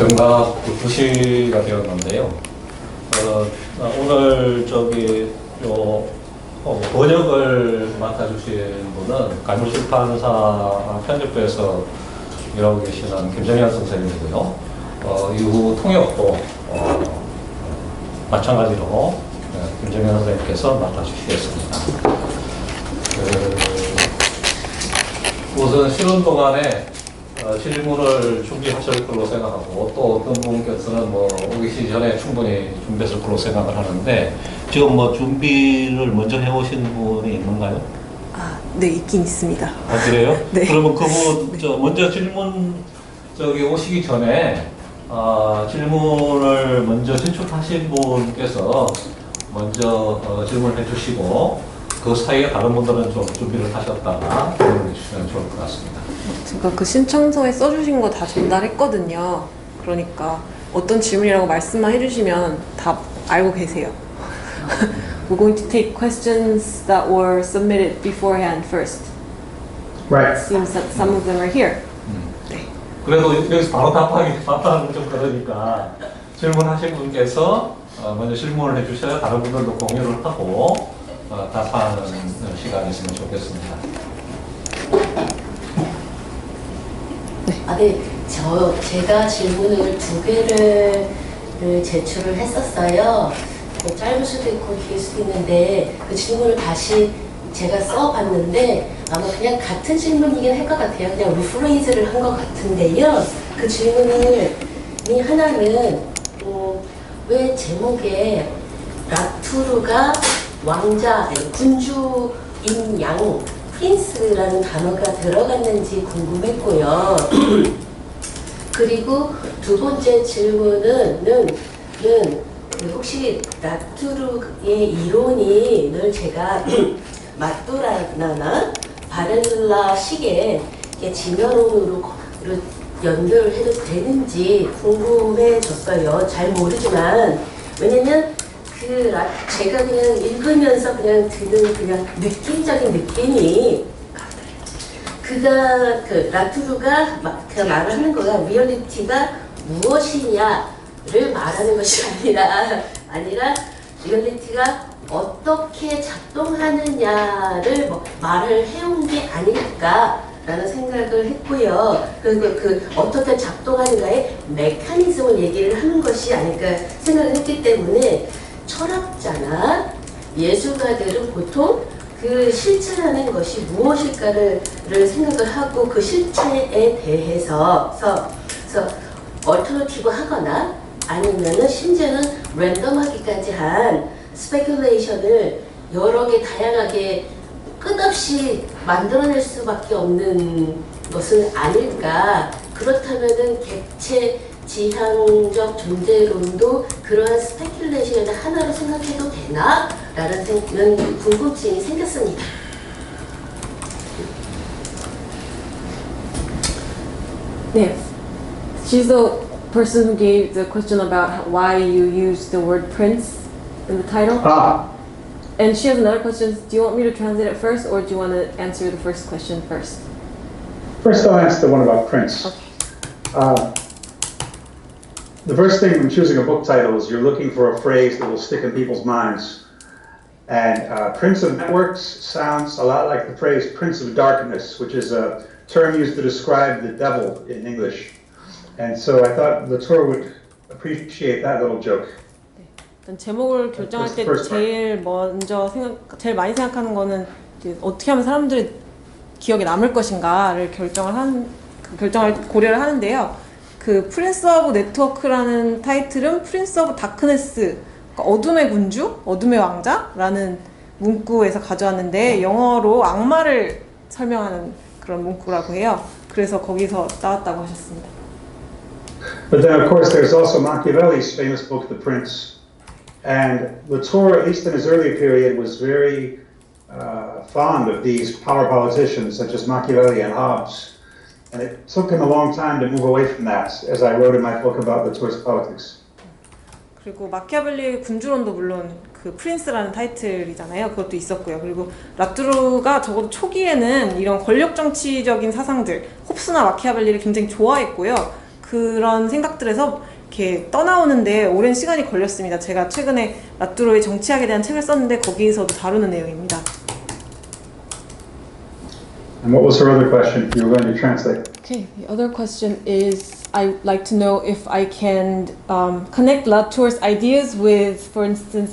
정각 9시가 되었는데요. 오늘 번역을 맡아주신 분은 갈무출판사 편집부에서 일하고 계시는 김정현 선생님이고요. 이후 통역도 마찬가지로 김정현 선생님께서 맡아주시겠습니다. 우선 쉬는 동안에 질문을 준비하실 걸로 생각하고 또 어떤 분께서는 오기 전에 충분히 준비했을 걸로 생각을 하는데 지금 준비를 먼저 해오신 분이 있는가요? 네, 있긴 있습니다. 그래요? 네. 그러면 그분 먼저 질문 오시기 전에 질문을 먼저 제출하신 분께서 먼저 질문을 해주시고 그 사이에 다른 분들은 좀 준비를 하셨다가 질문해 주시면 좋을 것 같습니다. 제가 그 신청서에 써주신 거 다 전달했거든요. 그러니까 어떤 질문이라고 말씀만 해주시면 다 알고 계세요. We're going to take questions that were submitted beforehand first. Right. It seems that some of them are here. 네. 그래도 여기서 바로 답하는 건 좀 그러니까 질문하신 분께서 먼저 질문을 해주셔야 다른 분들도 공유를 하고 답하는 시간이 있으면 좋겠습니다. 네. 제가 질문을 2개를 제출을 했었어요. 짧을 수도 있고 길 수도 있는데 그 질문을 다시 제가 써봤는데 아마 그냥 같은 질문이긴 할 것 같아요. 그냥 리프레이즈를 한 것 같은데요. 그 질문이 하나는 왜 제목에 라투르가 왕자, 군주인 양, 프린스라는 단어가 들어갔는지 궁금했고요. 그리고 2번째 질문은 혹시 라투르의 이론이 늘 제가 마뚜라나 바렐라 식의 진화론으로 연결해도 되는지 궁금해졌어요. 잘 모르지만 왜냐면 제가 그냥 읽으면서 그냥 드는 그냥 느낌적인 느낌이 라투르가 말을 하는 거가 리얼리티가 무엇이냐를 말하는 것이 아니라 리얼리티가 어떻게 작동하느냐를 말을 해온 게 아닐까라는 생각을 했고요. 그리고 어떻게 작동하는가의 메커니즘을 얘기를 하는 것이 아닐까 생각을 했기 때문에 철학자나 예술가들은 보통 그 실체라는 것이 무엇일까를 생각을 하고 그 실체에 대해서 얼터너티브 하거나 아니면은 심지어는 랜덤하기까지 한 스페큘레이션을 여러 개 다양하게 끝없이 만들어낼 수밖에 없는 것은 아닐까. 그렇다면은 객체 지향적 존재론도 그러한 스페큘레이션의 하나로 생각해도 되나? 라는 궁금증이 생겼습니다. 네. She's the person who gave the question about why you used the word prince in the title. And she has another question. Do you want me to translate it first, or do you want to answer the first question first? First, I'll answer the one about Prince. Okay. The first thing when choosing a book title is you're looking for a phrase that will stick in people's minds. And Prince of Networks sounds a lot like the phrase Prince of Darkness, which is a term used to describe the devil in English. And so I thought Latour would appreciate that little joke. 일단 제목을 결정할 때 제일 많이 생각하는 거는 이제 어떻게 하면 사람들이 기억에 남을 것인가를 고려를 하는데요. 그 프린스 오브 네트워크라는 타이틀은 프린스 오브 다크네스, 그러니까 어둠의 군주, 어둠의 왕자라는 문구에서 가져왔는데 영어로 악마를 설명하는 그런 문구라고 해요. 그래서 거기서 나왔다고 하셨습니다. But then, of course, there's also Machiavelli's famous book, The Prince. And Latour, at least in his early period, was very fond of these power politicians such as Machiavelli and Hobbes. And it took him a long time to move away from that, as I wrote in my book about Latour's politics. 그리고 마키아벨리의 군주론도 물론 그 프린스라는 타이틀이잖아요. 그것도 있었고요. 그리고 라투르가 적어도 초기에는 이런 권력 정치적인 사상들, 홉스나 마키아벨리를 굉장히 좋아했고요. 그런 생각들에서 이렇게 떠나오는데 오랜 시간이 걸렸습니다. 제가 최근에 라뚜로의 정치학에 대한 책을 썼는데 거기에서도 다루는 내용입니다. And what was her other question? You were going to translate. Okay, the other question is I'd like to know if I can connect Latour's ideas with, for instance,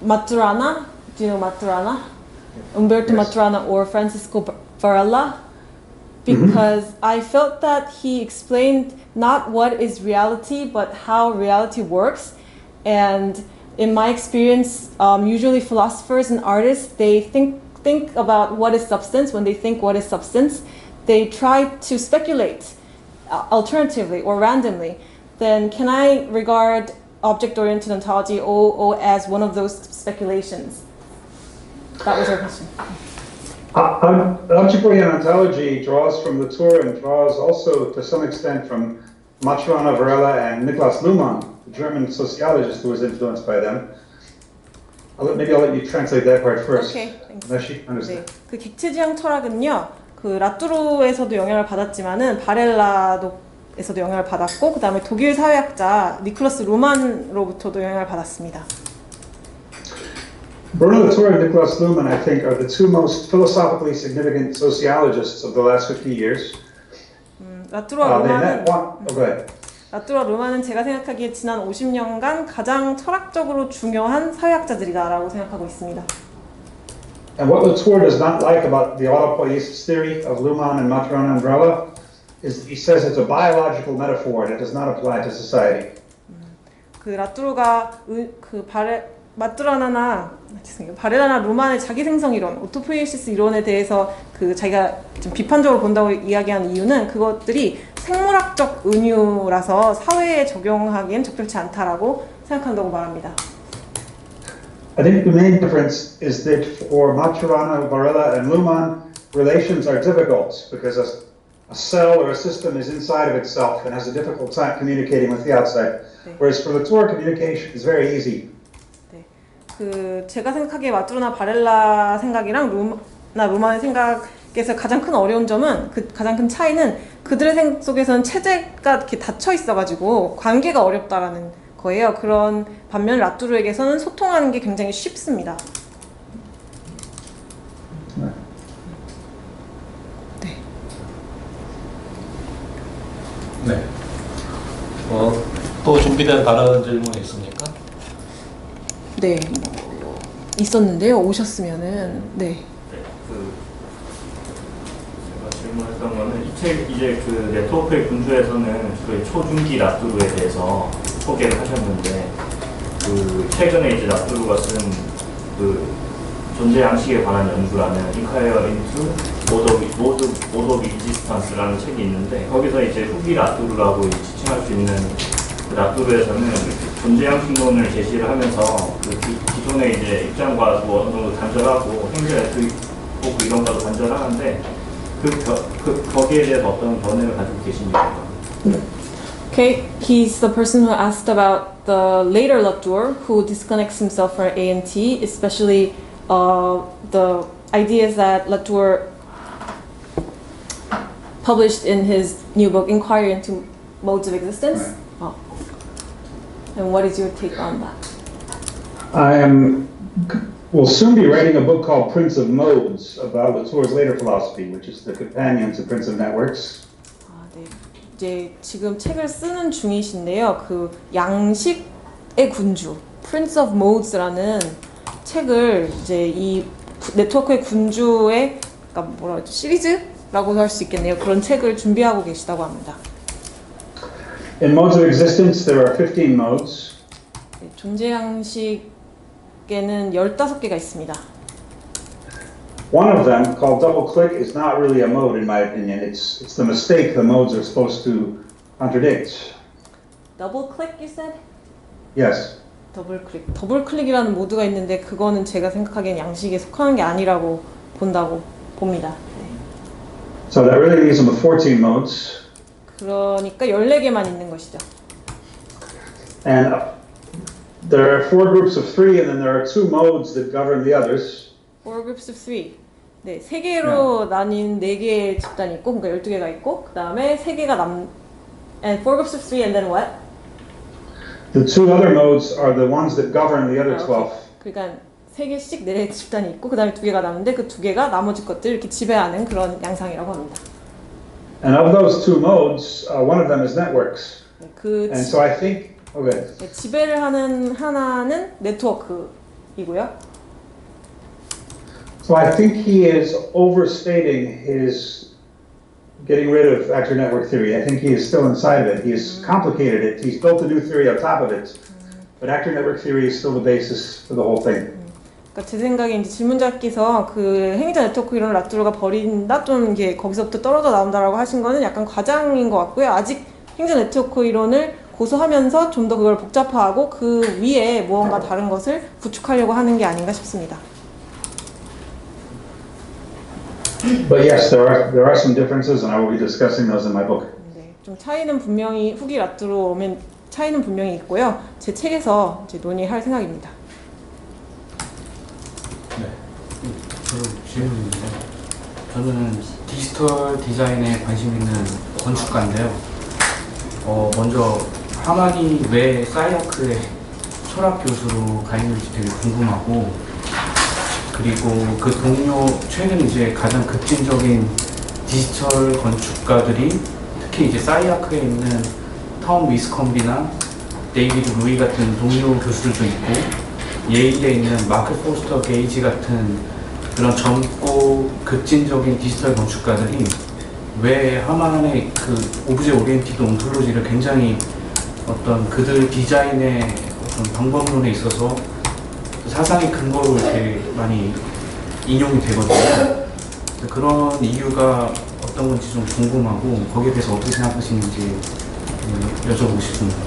Maturana. Do you know Maturana? Umberto Yes. Maturana or Francisco Varela? Because I felt that he explained not what is reality, but how reality works. And in my experience, usually philosophers and artists, they think about what is substance. When they think what is substance, they try to speculate alternatively or randomly. Then can I regard object-oriented ontology OO as one of those speculations? That was our question. Object-oriented ontology draws from Latour and draws also to some extent from Maturana, Varela, and Niklas Luhmann, the German sociologist who was influenced by them. Maybe I'll let you translate that part first. Okay, thanks. Unless you understand. 네, 그 객체지향 철학은요, 그 라뚜루에서도 영향을 받았지만은 바렐라도에서도 영향을 받았고, 그 다음에 독일 사회학자 니클러스 루만로부터도 영향을 받았습니다. Bruno Latour and Niklas Luhmann, I think, are the two most philosophically significant sociologists of the last 50 years. 라뚜루와 They met 루만은 go ahead. 라뚜루와 루만은 제가 생각하기에 지난 50년간 가장 철학적으로 중요한 사회학자들이다라고 생각하고 있습니다. And what Latour does not like about the autopoiesis theory of Luhmann and Maturana and Varela is that he says it's a biological metaphor and it does not apply to society. 그 라뚜루가 바렐라나 루만의 자기 생성 이론, 오토포이시스 이론에 대해서 그 자기가 좀 비판적으로 본다고 이야기한 이유는 그것들이 생물학적 은유라서 사회에 적용하기엔 적절치 않다라고 생각한다고 말합니다. I think the main difference is that for Maturana, Varela, and Luhmann, relations are difficult because a cell or a system is inside of itself and has a difficult time communicating with the outside. Whereas for Latour, communication is very easy. 네, 그 제가 생각하기에 마뚜르나 바렐라 생각이랑 루만의 생각에서 가장 큰 어려운 점은 가장 큰 차이는 그들의 생각 속에서는 체제가 이렇게 닫혀 있어가지고 관계가 어렵다라는 거예요. 그런 반면 라뚜르에게서는 소통하는 게 굉장히 쉽습니다. 네. 또 준비된 다른 질문이 있습니까? 네, 있었는데요. 오셨으면은 네. 제가 질문했던 거는 이 책 이제 그 네트워크의 군주에서는 그 초중기 라뚜루에 대해서 소개를 하셨는데 그 최근에 이제 라뚜루가 쓴 그 존재 양식에 관한 연구라는 Inquiry into Mode of Existence라는 책이 있는데 거기서 이제 후기 라뚜루라고 지칭할 수 있는 그 라뚜루에서는 존재 양식론을 제시를 하면서 그 기존의 이제 입장과 뭐 어느 정도 단절하고 행정의 그 이론과도 단절하는데 거기에 대해서 어떤 견해를 가지고 계십니까? Okay, he's the person who asked about the later Latour, who disconnects himself from A and T, especially the ideas that Latour published in his new book, Inquiry into Modes of Existence. Oh. And what is your take on that? I will soon be writing a book called Prince of Modes about Latour's later philosophy, which is the companion to Prince of Networks. 네. 이제 지금 책을 쓰는 중이신데요. 그 양식의 군주, Prince of Modes라는 책을 이제 이 네트워크의 군주의 그러니까 뭐라 그러죠? 시리즈라고 할 수 있겠네요. 그런 책을 준비하고 계시다고 합니다. In Modes of Existence, there are 15 modes. 네, 존재 양식에는 15개가 있습니다. One of them, called double click, is not really a mode in my opinion. It's the mistake the modes are supposed to contradict. Double click, you said? Yes. 더블 클릭. 더블 클릭이라는 모드가 있는데 그거는 제가 생각하기엔 양식에 속하는 게 아니라고 봅니다. 네. So that really leaves them with 14 modes. 그러니까 14개만 있는 것이죠. And there are 4 groups of 3, and then there are 2 modes that govern the others. 4 groups of 3. 네, 3개로 나뉜 4개의 집단이 있고, 그러니까 12개가 있고, 그 다음에 3개가 And 4 groups of 3 and then what? The two other modes are the ones that govern the other 12. 그러니까 3개씩 4 집단이 있고 그 다음에 2개가 남는데 그 2개가 나머지 것들을 이렇게 지배하는 그런 양상이라고 합니다. And of those two modes, one of them is networks. 그 And so I think, okay. 지배를 하는 하나는 네트워크이고요. So I think he is overstating his getting rid of actor network theory. I think he is still inside of it. He's complicated it. He's built a new theory on top of it. But actor network theory is still the basis for the whole thing. 그러니까 제 생각에 이제 질문자께서 그 행위자 네트워크 이론 라뚜르가 버린다 좀 이게 거기서부터 떨어져 나온다라고 하신 거는 약간 과장인 것 같고요. 아직 행위자 네트워크 이론을 고수하면서 좀 더 그걸 복잡화하고 그 위에 무언가 다른 것을 구축하려고 하는 게 아닌가 싶습니다. But yes, there are some differences, and I will be discussing those in my book. 네, 좀 차이는 분명히 후기 라뚜르로 오면 차이는 분명히 있고요. 제 책에서 이제 논의할 생각입니다. 저도 질문인데 저는 디지털 디자인에 관심 있는 건축가인데요. 먼저 하만이 왜 사이아크의 철학 교수로 가 있는지 되게 궁금하고, 그리고 그 동료 최근 이제 가장 급진적인 디지털 건축가들이 특히 이제 사이아크에 있는 톰 위스컴비나 데이비드 루이 같은 동료 교수들도 있고, 예일에 있는 마크 포스터 게이지 같은 그런 젊고 급진적인 디지털 건축가들이 왜 하만의 그 오브제 오리엔티드 온톨로지를 굉장히 어떤 그들 디자인의 어떤 방법론에 있어서 사상의 근거로 이렇게 많이 인용이 되거든요. 그런 이유가 어떤 건지 좀 궁금하고 거기에 대해서 어떻게 생각하시는지 여쭤보고 싶습니다.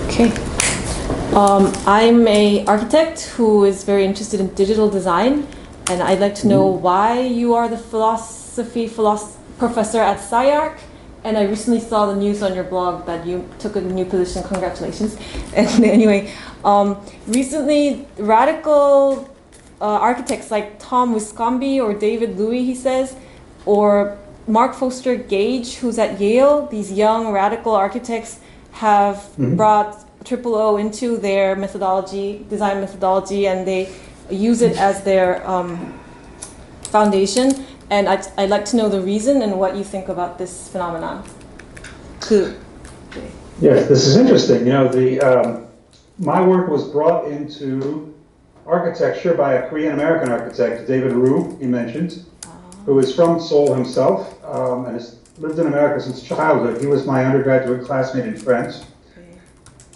Okay. I'm a architect who is very interested in digital design, and I'd like to know why you are the philosophy professor at SciArc. And I recently saw the news on your blog that you took a new position. Congratulations. And anyway, recently radical architects like Tom Wiscombe or David Louis, he says, or Mark Foster Gage, who's at Yale, these young radical architects have brought O into their methodology, design methodology, and they use it as their foundation. And I'd like to know the reason and what you think about this phenomenon. Yes, this is interesting. You know, my work was brought into architecture by a Korean American architect, David Rue, he mentioned, who is from Seoul himself and has lived in America since childhood. He was my undergraduate classmate in France.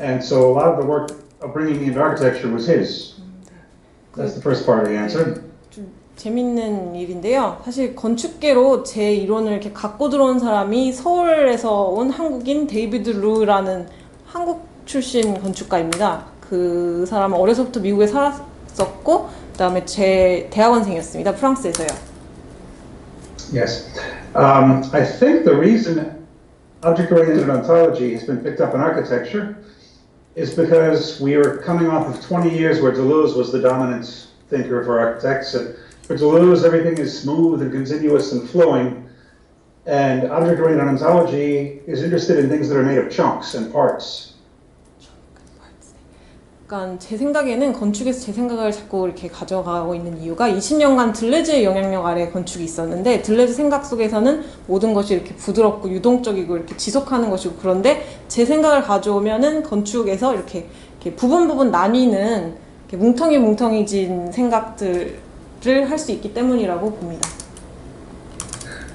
And so a lot of the work of bringing me into architecture was his. That's the first part of the answer. 좀 재밌는 일인데요. 사실 건축계로 제 이론을 이렇게 갖고 들어온 사람이 서울에서 온 한국인 데이비드 루라는 한국 출신 건축가입니다. 그 사람은 어려서부터 미국에 살았었고, 그다음에 제 대학원생이었습니다. 프랑스에서요. Yes. I think the reason object-oriented ontology has been picked up in architecture is because we are coming off of 20 years where Deleuze was the dominant thinker for architects. And for Deleuze, everything is smooth and continuous and flowing. And object-oriented ontology is interested in things that are made of chunks and parts. 그러니까 제 생각에는 건축에서 제 생각을 자꾸 이렇게 가져가고 있는 이유가 20년간 들레즈의 영향력 아래 건축이 있었는데 들레즈 생각 속에서는 모든 것이 이렇게 부드럽고 유동적이고 이렇게 지속하는 것이고, 그런데 제 생각을 가져오면은 건축에서 이렇게 부분 나뉘는 이렇게 뭉텅이진 생각들을 할 수 있기 때문이라고 봅니다.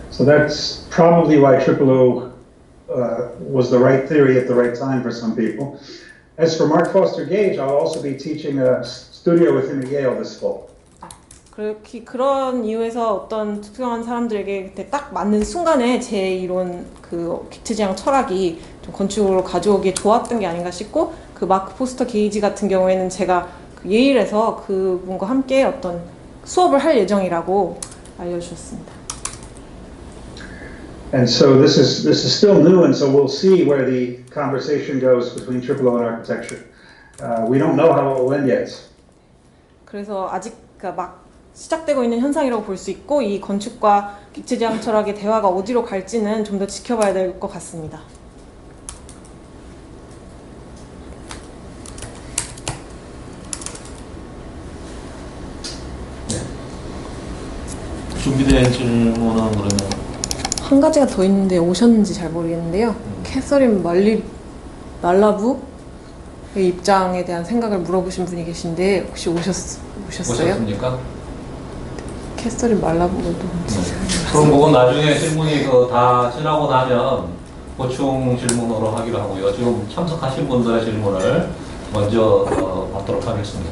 So that's probably why O was the right theory at the right time for some people. As for Mark Foster Gage, I'll also be teaching a studio with him at Yale this fall. 그런 이유에서 어떤 특정한 사람들에게 딱 맞는 순간에 제 이론 그 객체지향 철학이 좀 건축으로 가져오기에 좋았던 게 아닌가 싶고, 그 마크 포스터 게이지 같은 경우에는 제가 그 예일에서 그분과 함께 어떤 수업을 할 예정이라고 알려주셨습니다. And so this is still new, and so we'll see where the conversation goes between O and architecture. We don't know how it will end yet. 그래서 아직 막 시작되고 있는 현상이라고 볼 수 있고 이 건축과 기체지향 철학의 대화가 어디로 갈지는 좀 더 지켜봐야 될 것 같습니다. 준비된 질문은 그러면 한 가지가 더 있는데 오셨는지 잘 모르겠는데요. 캐서린 말라부의 입장에 대한 생각을 물어보신 분이 계신데 혹시 오셨어요? 오셨습니까? 캐서린 말라부가 누군지. 그럼 그건 나중에 질문이 다 지나고 나면 보충 질문으로 하기로 하고요. 지금 참석하신 분들의 질문을 먼저 받도록 하겠습니다.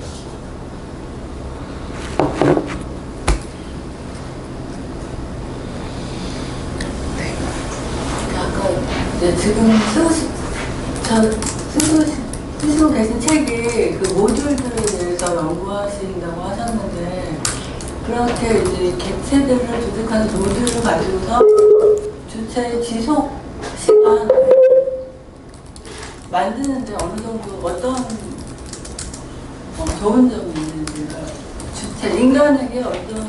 아까 이제 지금 쓰시고 계신 책이 그 모듈들에 대해서 연구하신다고 하셨는데 그렇게 이제 객체들을 조직하는 모듈을 가지고서 주체의 지속 시간을 만드는데 어느 정도 어떤 좋은 점이 있는지 주체 인간에게 어떤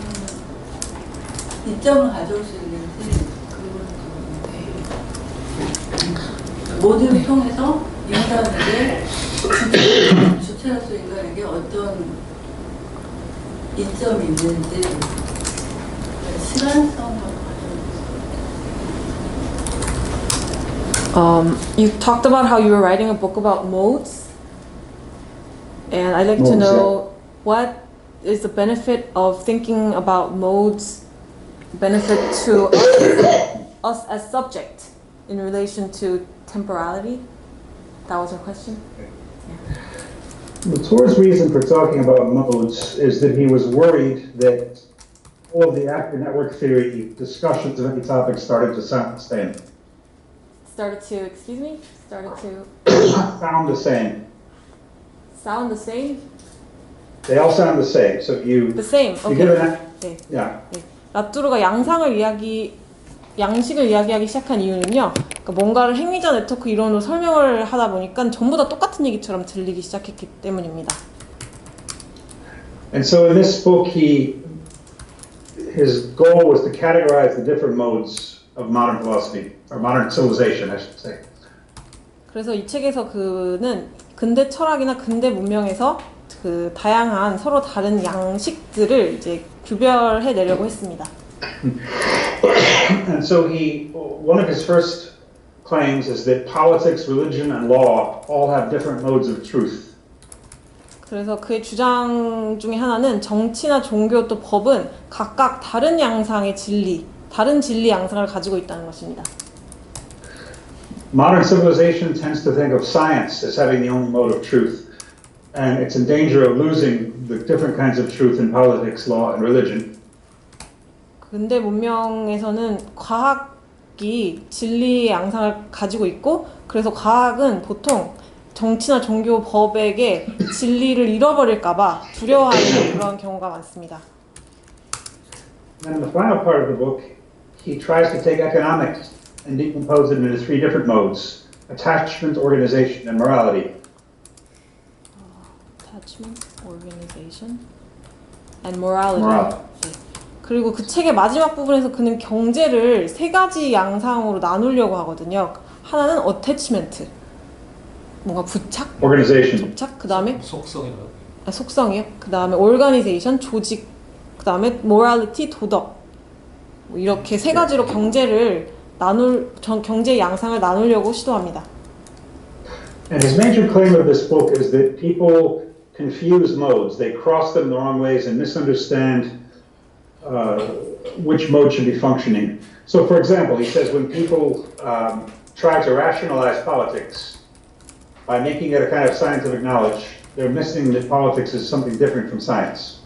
이점을 가져올 수 있는지 모듈을 통해서 인간에게 주체로서 인간에게 어떤 이점이 있는지 시간성으로 You talked about how you were writing a book about modes, and I'd like to Modes, know what is the benefit of thinking about modes, benefit to us as subject in relation to temporality? That was her question. Latour's reason for talking about modes is that he was worried that all of the actor network theory discussions of any topic started to sound the same. Started to Sound the same. sound the same? They all sound the same. So The same, you give okay. an, 네. yeah. 네. 라투르가 양식을 이야기하기 시작한 이유는요. 그러니까 뭔가를 행위자 네트워크 이론으로 설명을 하다 보니까 전부 다 똑같은 얘기처럼 들리기 시작했기 때문입니다. And so in this book, his goal was to categorize the different modes of modern philosophy, or modern civilization, I should say. 그래서 이 책에서 그는 근대 철학이나 근대 문명에서 그 다양한 서로 다른 양식들을 이제 구별해 내려고 했습니다. And so one of his first claims is that politics, religion, and law all have different modes of truth. 그래서 그의 주장 중에 하나는 정치나 종교 또 법은 각각 다른 양상의 진리, 다른 진리 양상을 가지고 있다는 것입니다. Modern civilization tends to think of science as having the only mode of truth, and it's in danger of losing the different kinds of truth in politics, law, and religion. 근대 문명에서는 과학이 진리의 양상을 가지고 있고 그래서 과학은 보통 정치나 종교 법에게 진리를 잃어버릴까봐 두려워하는 그런 경우가 많습니다. And in the final part of the book, he tries to take economics and decompose it into three different modes: attachment, organization, and morality. Attachment, organization, and morality. Morality. 네. 그리고 그 책의 마지막 부분에서 그는 경제를 세 가지 양상으로 나누려고 하거든요. 하나는 attachment, 뭔가 부착, Organization. 접착. 그 다음에 속성이라고. 속성이요. 그 다음에 organization, 조직. 그 다음에 morality, 도덕. 뭐 이렇게 세 가지로 경제의 양상을 나누려고 시도합니다. And his major claim of this book is that people confuse modes. They cross them the wrong ways and misunderstand which mode should be functioning. So, for example, he says when people try to rationalize politics by making it a kind of scientific knowledge, they're missing that politics is something different from science.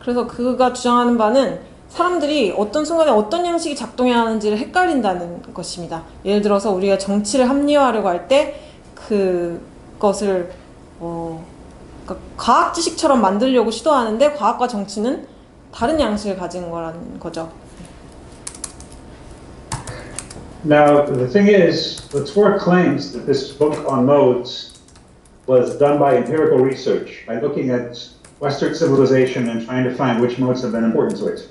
그래서 그가 주장하는 바는 사람들이 어떤 순간에 어떤 양식이 작동해야 하는지를 헷갈린다는 것입니다. 예를 들어서 우리가 정치를 합리화하려고 할 때 그것을 그러니까 과학 지식처럼 만들려고 시도하는데 과학과 정치는 다른 양식을 가진 거라는 거죠. Now, the thing is, Latour claims that this book on modes was done by empirical research, by looking at Western civilization and trying to find which modes have been important to it.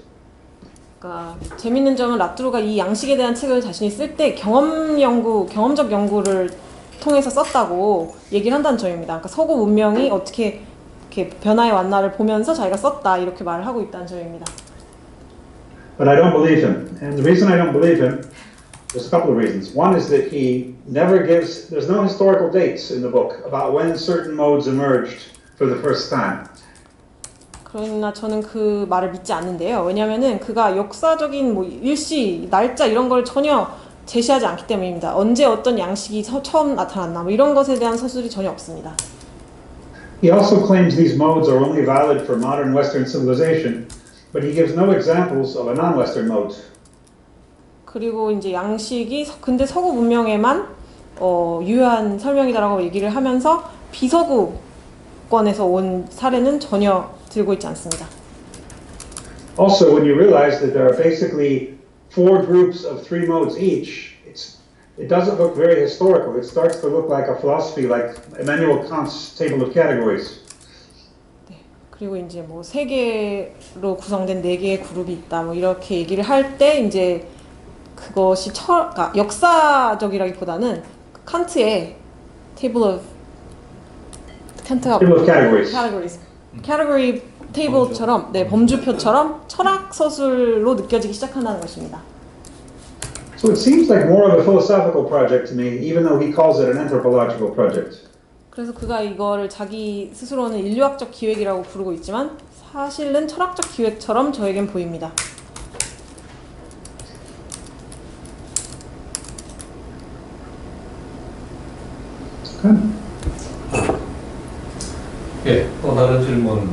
그러니까 재밌는 점은 라뚜르가 이 양식에 대한 책을 자신이 쓸 때 경험적 연구를 통해서 썼다고 얘기를 한다는 점입니다. 그러니까 서구 문명이 어떻게 이렇게 변화해 왔나를 보면서 자기가 썼다 이렇게 말을 하고 있다는 점입니다. But I don't believe him. And the reason I don't believe him, there's a couple of reasons. One is that he never gives, there's no historical dates in the book about when certain modes emerged for the first time. 그러나 저는 그 말을 믿지 않는데요. 왜냐하면은 그가 역사적인 뭐 일시, 날짜 이런 걸 전혀 제시하지 않기 때문입니다. 언제 어떤 양식이 처음 나타났나 뭐 이런 것에 대한 서술이 전혀 없습니다. He also claims these modes are only valid for modern Western civilization, but he gives no examples of a non-Western mode. 그리고 이제 양식이 근데 서구 문명에만 유효한 설명이다라고 얘기를 하면서 비서구권에서 온 사례는 전혀 들고 있지 않습니다. Also, when you realize that there are basically 4 groups of 3 modes each, it doesn't look very historical. It starts to look like a philosophy like Immanuel Kant's table of categories. 네. 그리고 이제 뭐 3개로 구성된 4개의 그룹이 있다. 뭐 이렇게 얘기를 할 때 이제 그것이 그러니까 역사적이라기보다는 칸트의 table of categories. category table처럼 범주표처럼 철학 서술로 느껴지기 시작한다는 것입니다. So it seems like more of a philosophical project to me, even though he calls it an anthropological project. 그래서 그가 이거를 자기 스스로는 인류학적 기획이라고 부르고 있지만 사실은 철학적 기획처럼 저에겐 보입니다. 예, 또 다른 질문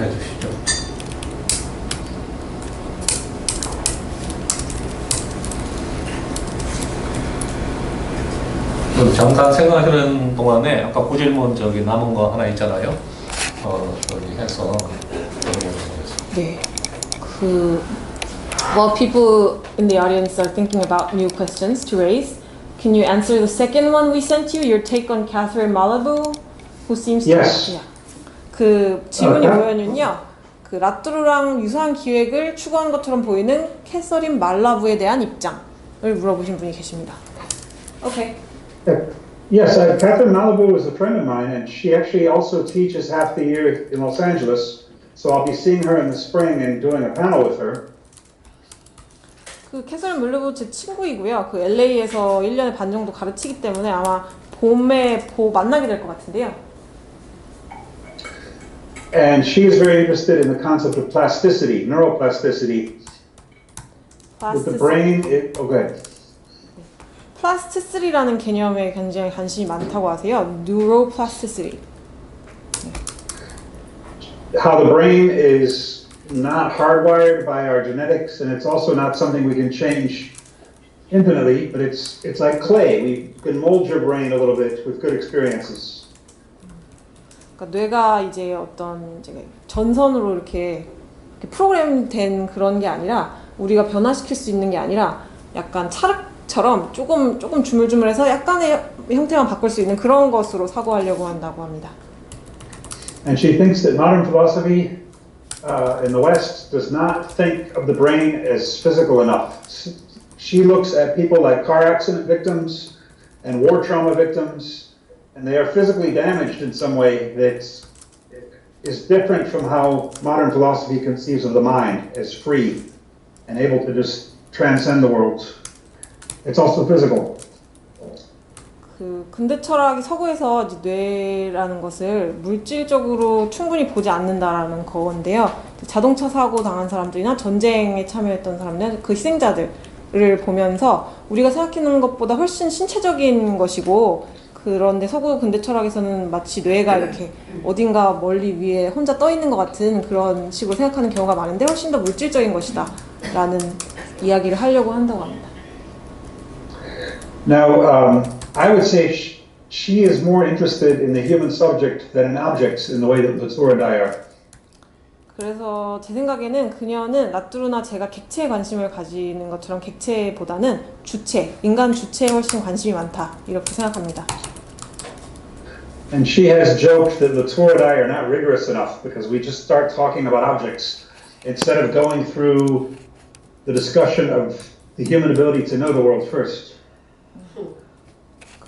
해주시죠. 잠깐 생각하시는 동안에 아까 그 질문 남은 거 하나 있잖아요. 저기 해서 네, while people in the audience are thinking about new questions to raise, can you answer the second one we sent you? Your take on Catherine Malibu, who seems to Yes. 그 질문이 뭐였냐면요. 그 라뚜르랑 유사한 기획을 추구한 것처럼 보이는 캐서린 말라부에 대한 입장을 물어보신 분이 계십니다. Okay. Yes, Catherine Malibu is a friend of mine, and she actually also teaches half the year in Los Angeles. So I'll be seeing her in the spring and doing a panel with her. 그 캐서린 말라부 제 친구이고요. 그 LA에서 1년에 반 정도 가르치기 때문에 아마 봄에 만나게 될 것 같은데요. And she is very interested in the concept of plasticity, neuroplasticity. With the brain, okay. 플라스티시티라는 개념에 굉장히 관심이 많다고 하세요. Neuroplasticity. How the brain is not hardwired by our genetics, and it's also not something we can change infinitely, but it's like clay. We can mold your brain a little bit with good experiences. 그러니까 뇌가 이제 어떤 이제 전선으로 이렇게 프로그램된 그런 게 아니라 우리가 변화시킬 수 있는 게 아니라 약간 찰흙처럼 조금 주물주물해서 약간의 형태만 바꿀 수 있는 그런 것으로 사고하려고 한다고 합니다. And she thinks that modern philosophy in the West does not think of the brain as physical enough. She looks at people like car accident victims and war trauma victims, and they are physically damaged in some way that is different from how modern philosophy conceives of the mind as free and able to just transcend the world. It's also physical. 그 근대 철학이 서구에서 이제 뇌라는 것을 물질적으로 충분히 보지 않는다라는 건데요. 자동차 사고 당한 사람들이나 전쟁에 참여했던 사람들, 그 희생자들을 보면서 우리가 생각하는 것보다 훨씬 신체적인 것이고, 그런데 서구 근대 철학에서는 마치 뇌가 이렇게 어딘가 멀리 위에 혼자 떠 있는 것 같은 그런 식으로 생각하는 경우가 많은데 훨씬 더 물질적인 것이다 라는 이야기를 하려고 한다고 합니다. Now, I would say she is more interested in the human subject than in objects in the way that Latour and I are. 그래서 제 생각에는 그녀는 라뚜르나 제가 객체에 관심을 가지는 것처럼 객체보다는 주체, 인간 주체에 훨씬 관심이 많다 이렇게 생각합니다. And she has joked that Latour and I are not rigorous enough because we just start talking about objects instead of going through the discussion of the human ability to know the world first.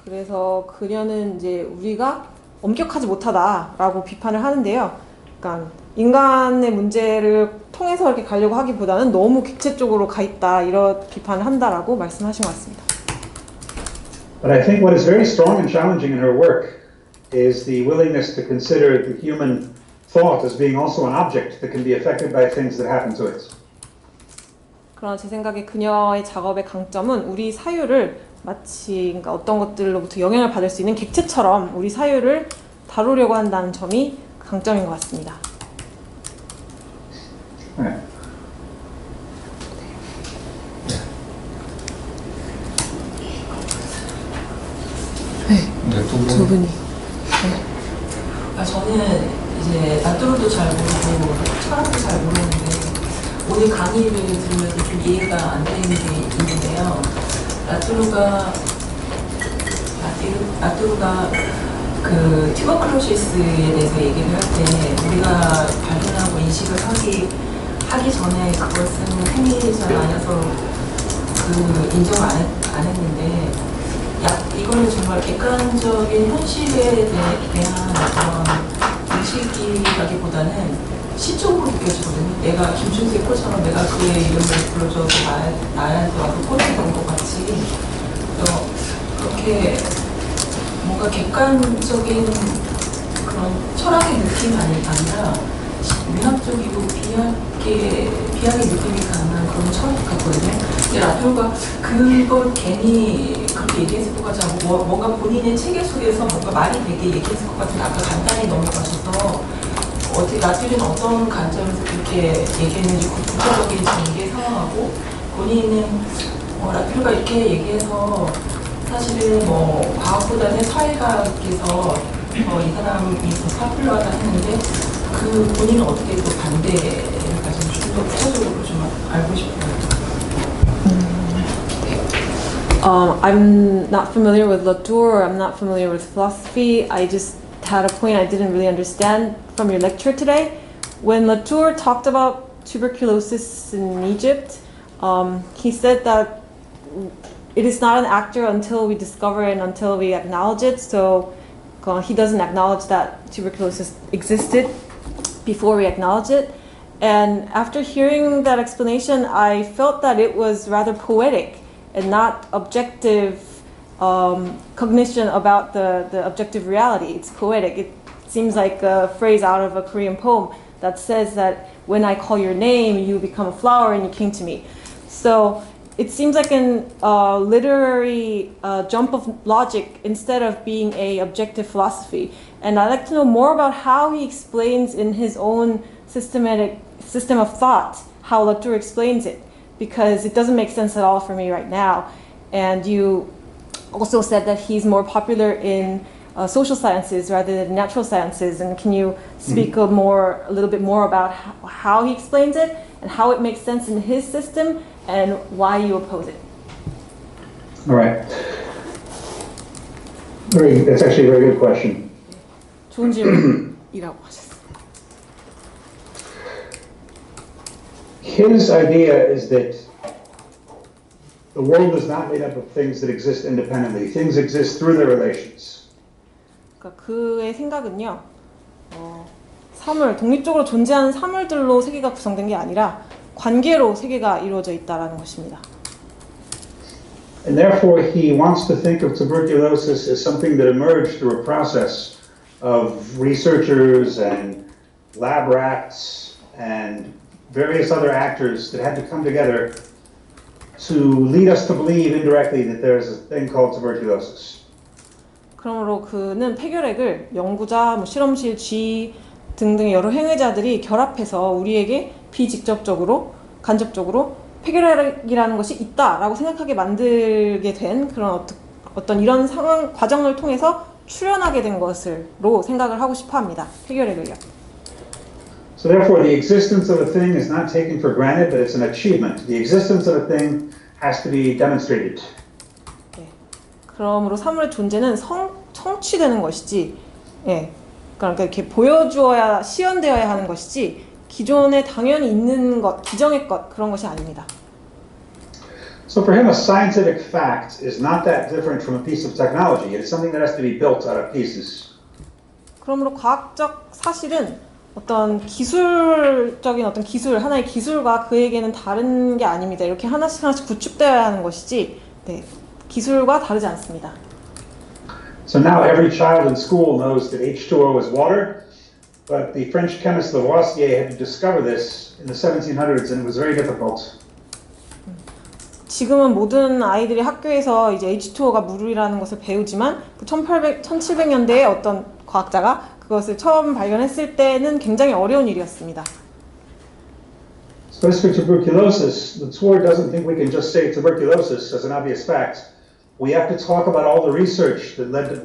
그래서 그녀는 이제 우리가 엄격하지 못하다라고 비판을 하는데요. 그러니까 인간의 문제를 통해서 이렇게 가려고 하기보다는 너무 객체 쪽으로 가 있다 이런 비판을 한다라고 말씀하신 것 같습니다. But I think what is very strong and challenging in her work is the willingness to consider the human thought as being also an object that can be affected by things that happen to it. 그러나 제 생각에 그녀의 작업의 강점은 우리 사유를 마치 그러니까 어떤 것들로부터 영향을 받을 수 있는 객체처럼 우리 사유를 다루려고 한다는 점이 강점인 것 같습니다. 네. 네, 두 분이. 저는 이제 나뚜루도 잘 모르고 철학도 잘 모르는데 오늘 강의를 들으면서 좀 이해가 안 되는 게 있는데요. 나뚜루가 그 튜버클로시스에 대해서 얘기를 할 때 우리가 발견하고 인식을 하기 전에 그것은 생리적 아니어서 그 인정을 안 했는데 이거는 정말 객관적인 현실에 대한 그런 인식이라기보다는 시적으로 느껴지거든요. 내가 김춘수의 코처럼 내가 그의 이름을 불러줘서 나한테 와서 포장한 것 같이 그렇게 뭔가 객관적인 그런 철학의 느낌이 아니라 문학적이고 비약의 느낌이 강한 그런 철학 같거든요. 근데 라표가 그걸 괜히 그렇게 얘기했을 것 같지 않고 뭔가 본인의 체계 속에서 뭔가 말이 되게 얘기했을 것 같은데 아까 간단히 넘어가셔서 어떻게 라표는 어떤 관점에서 그렇게 얘기했는지 구체적인 전개 상황하고 본인은 라표가 이렇게 얘기해서 사실은 뭐 과학보다는 사회과학에서 이 사람이 더 파퓰러하다 했는데 그 본인은 어떻게 또 반대를 가지고 좀 더 구체적으로 좀 알고 싶어요. I'm not familiar with Latour, I'm not familiar with philosophy. I just had a point I didn't really understand from your lecture today. When Latour talked about tuberculosis in Egypt, he said that it is not an actor until we discover it and until we acknowledge it. So he doesn't acknowledge that tuberculosis existed before we acknowledge it. And after hearing that explanation, I felt that it was rather poetic and not objective cognition about the objective reality. It's poetic. It seems like a phrase out of a Korean poem that says that when I call your name, you become a flower and you cling to me. So it seems like an literary jump of logic instead of being a objective philosophy. And I'd like to know more about how he explains in his own systematic system of thought, how Latour explains it, because it doesn't make sense at all for me right now. And you also said that he's more popular in social sciences rather than natural sciences. And can you speak a little bit more about how he explains it and how it makes sense in his system and why you oppose it? All right. That's actually a very good question. 좋은 질문이라고 하셨어요. His idea is that the world is not made up of things that exist independently. Things exist through their relations. 그러니까 그의 생각은요, 사물, 독립적으로 존재하는 사물들로 세계가 구성된 게 아니라 관계로 세계가 이루어져 있다라는 것입니다. And therefore, he wants to think of tuberculosis as something that emerged through a process of researchers and lab rats and various other actors that had to come together to lead us to believe indirectly that there's a thing called tuberculosis. 그러므로 그는 폐결핵을 연구자, 실험실 쥐 등등 여러 행위자들이 결합해서 우리에게 비직접적으로, 간접적으로 폐결핵이라는 것이 있다라고 생각하게 만들게 된 그런 어떤 이런 상황 과정을 통해서 출현하게 된 것으로 생각을 하고 싶어합니다. 폐결핵을요. So therefore, the existence of a thing is not taken for granted, but it's an achievement. The existence of a thing has to be demonstrated. 네. 그러므로 사물의 존재는 성취되는 것이지 예. 그러니까 이렇게 보여주어야 시연되어야 하는 것이지 기존에 당연히 있는 것, 기정의 것 그런 것이 아닙니다. So for him, a scientific fact is not that different from a piece of technology. It's something that has to be built out of pieces. 그러므로 과학적 사실은 어떤 기술적인 어떤 기술, 하나의 기술과 그에게는 다른 게 아닙니다. 이렇게 하나씩 하나씩 구축되어야 하는 것이지, 네, 기술과 다르지 않습니다. So now every child in school knows that H2O is water, but the French chemist Lavoisier had to discover this in the 1700s, and it was very difficult. 지금은 모든 아이들이 학교에서 이제 H2O가 물이라는 것을 배우지만 그 1700년대에 어떤 과학자가 그것을 처음 발견했을 때는 굉장히 어려운 일이었습니다. So as for tuberculosis, the tour doesn't think we can just say tuberculosis as an obvious fact. We have to talk about all the research that led to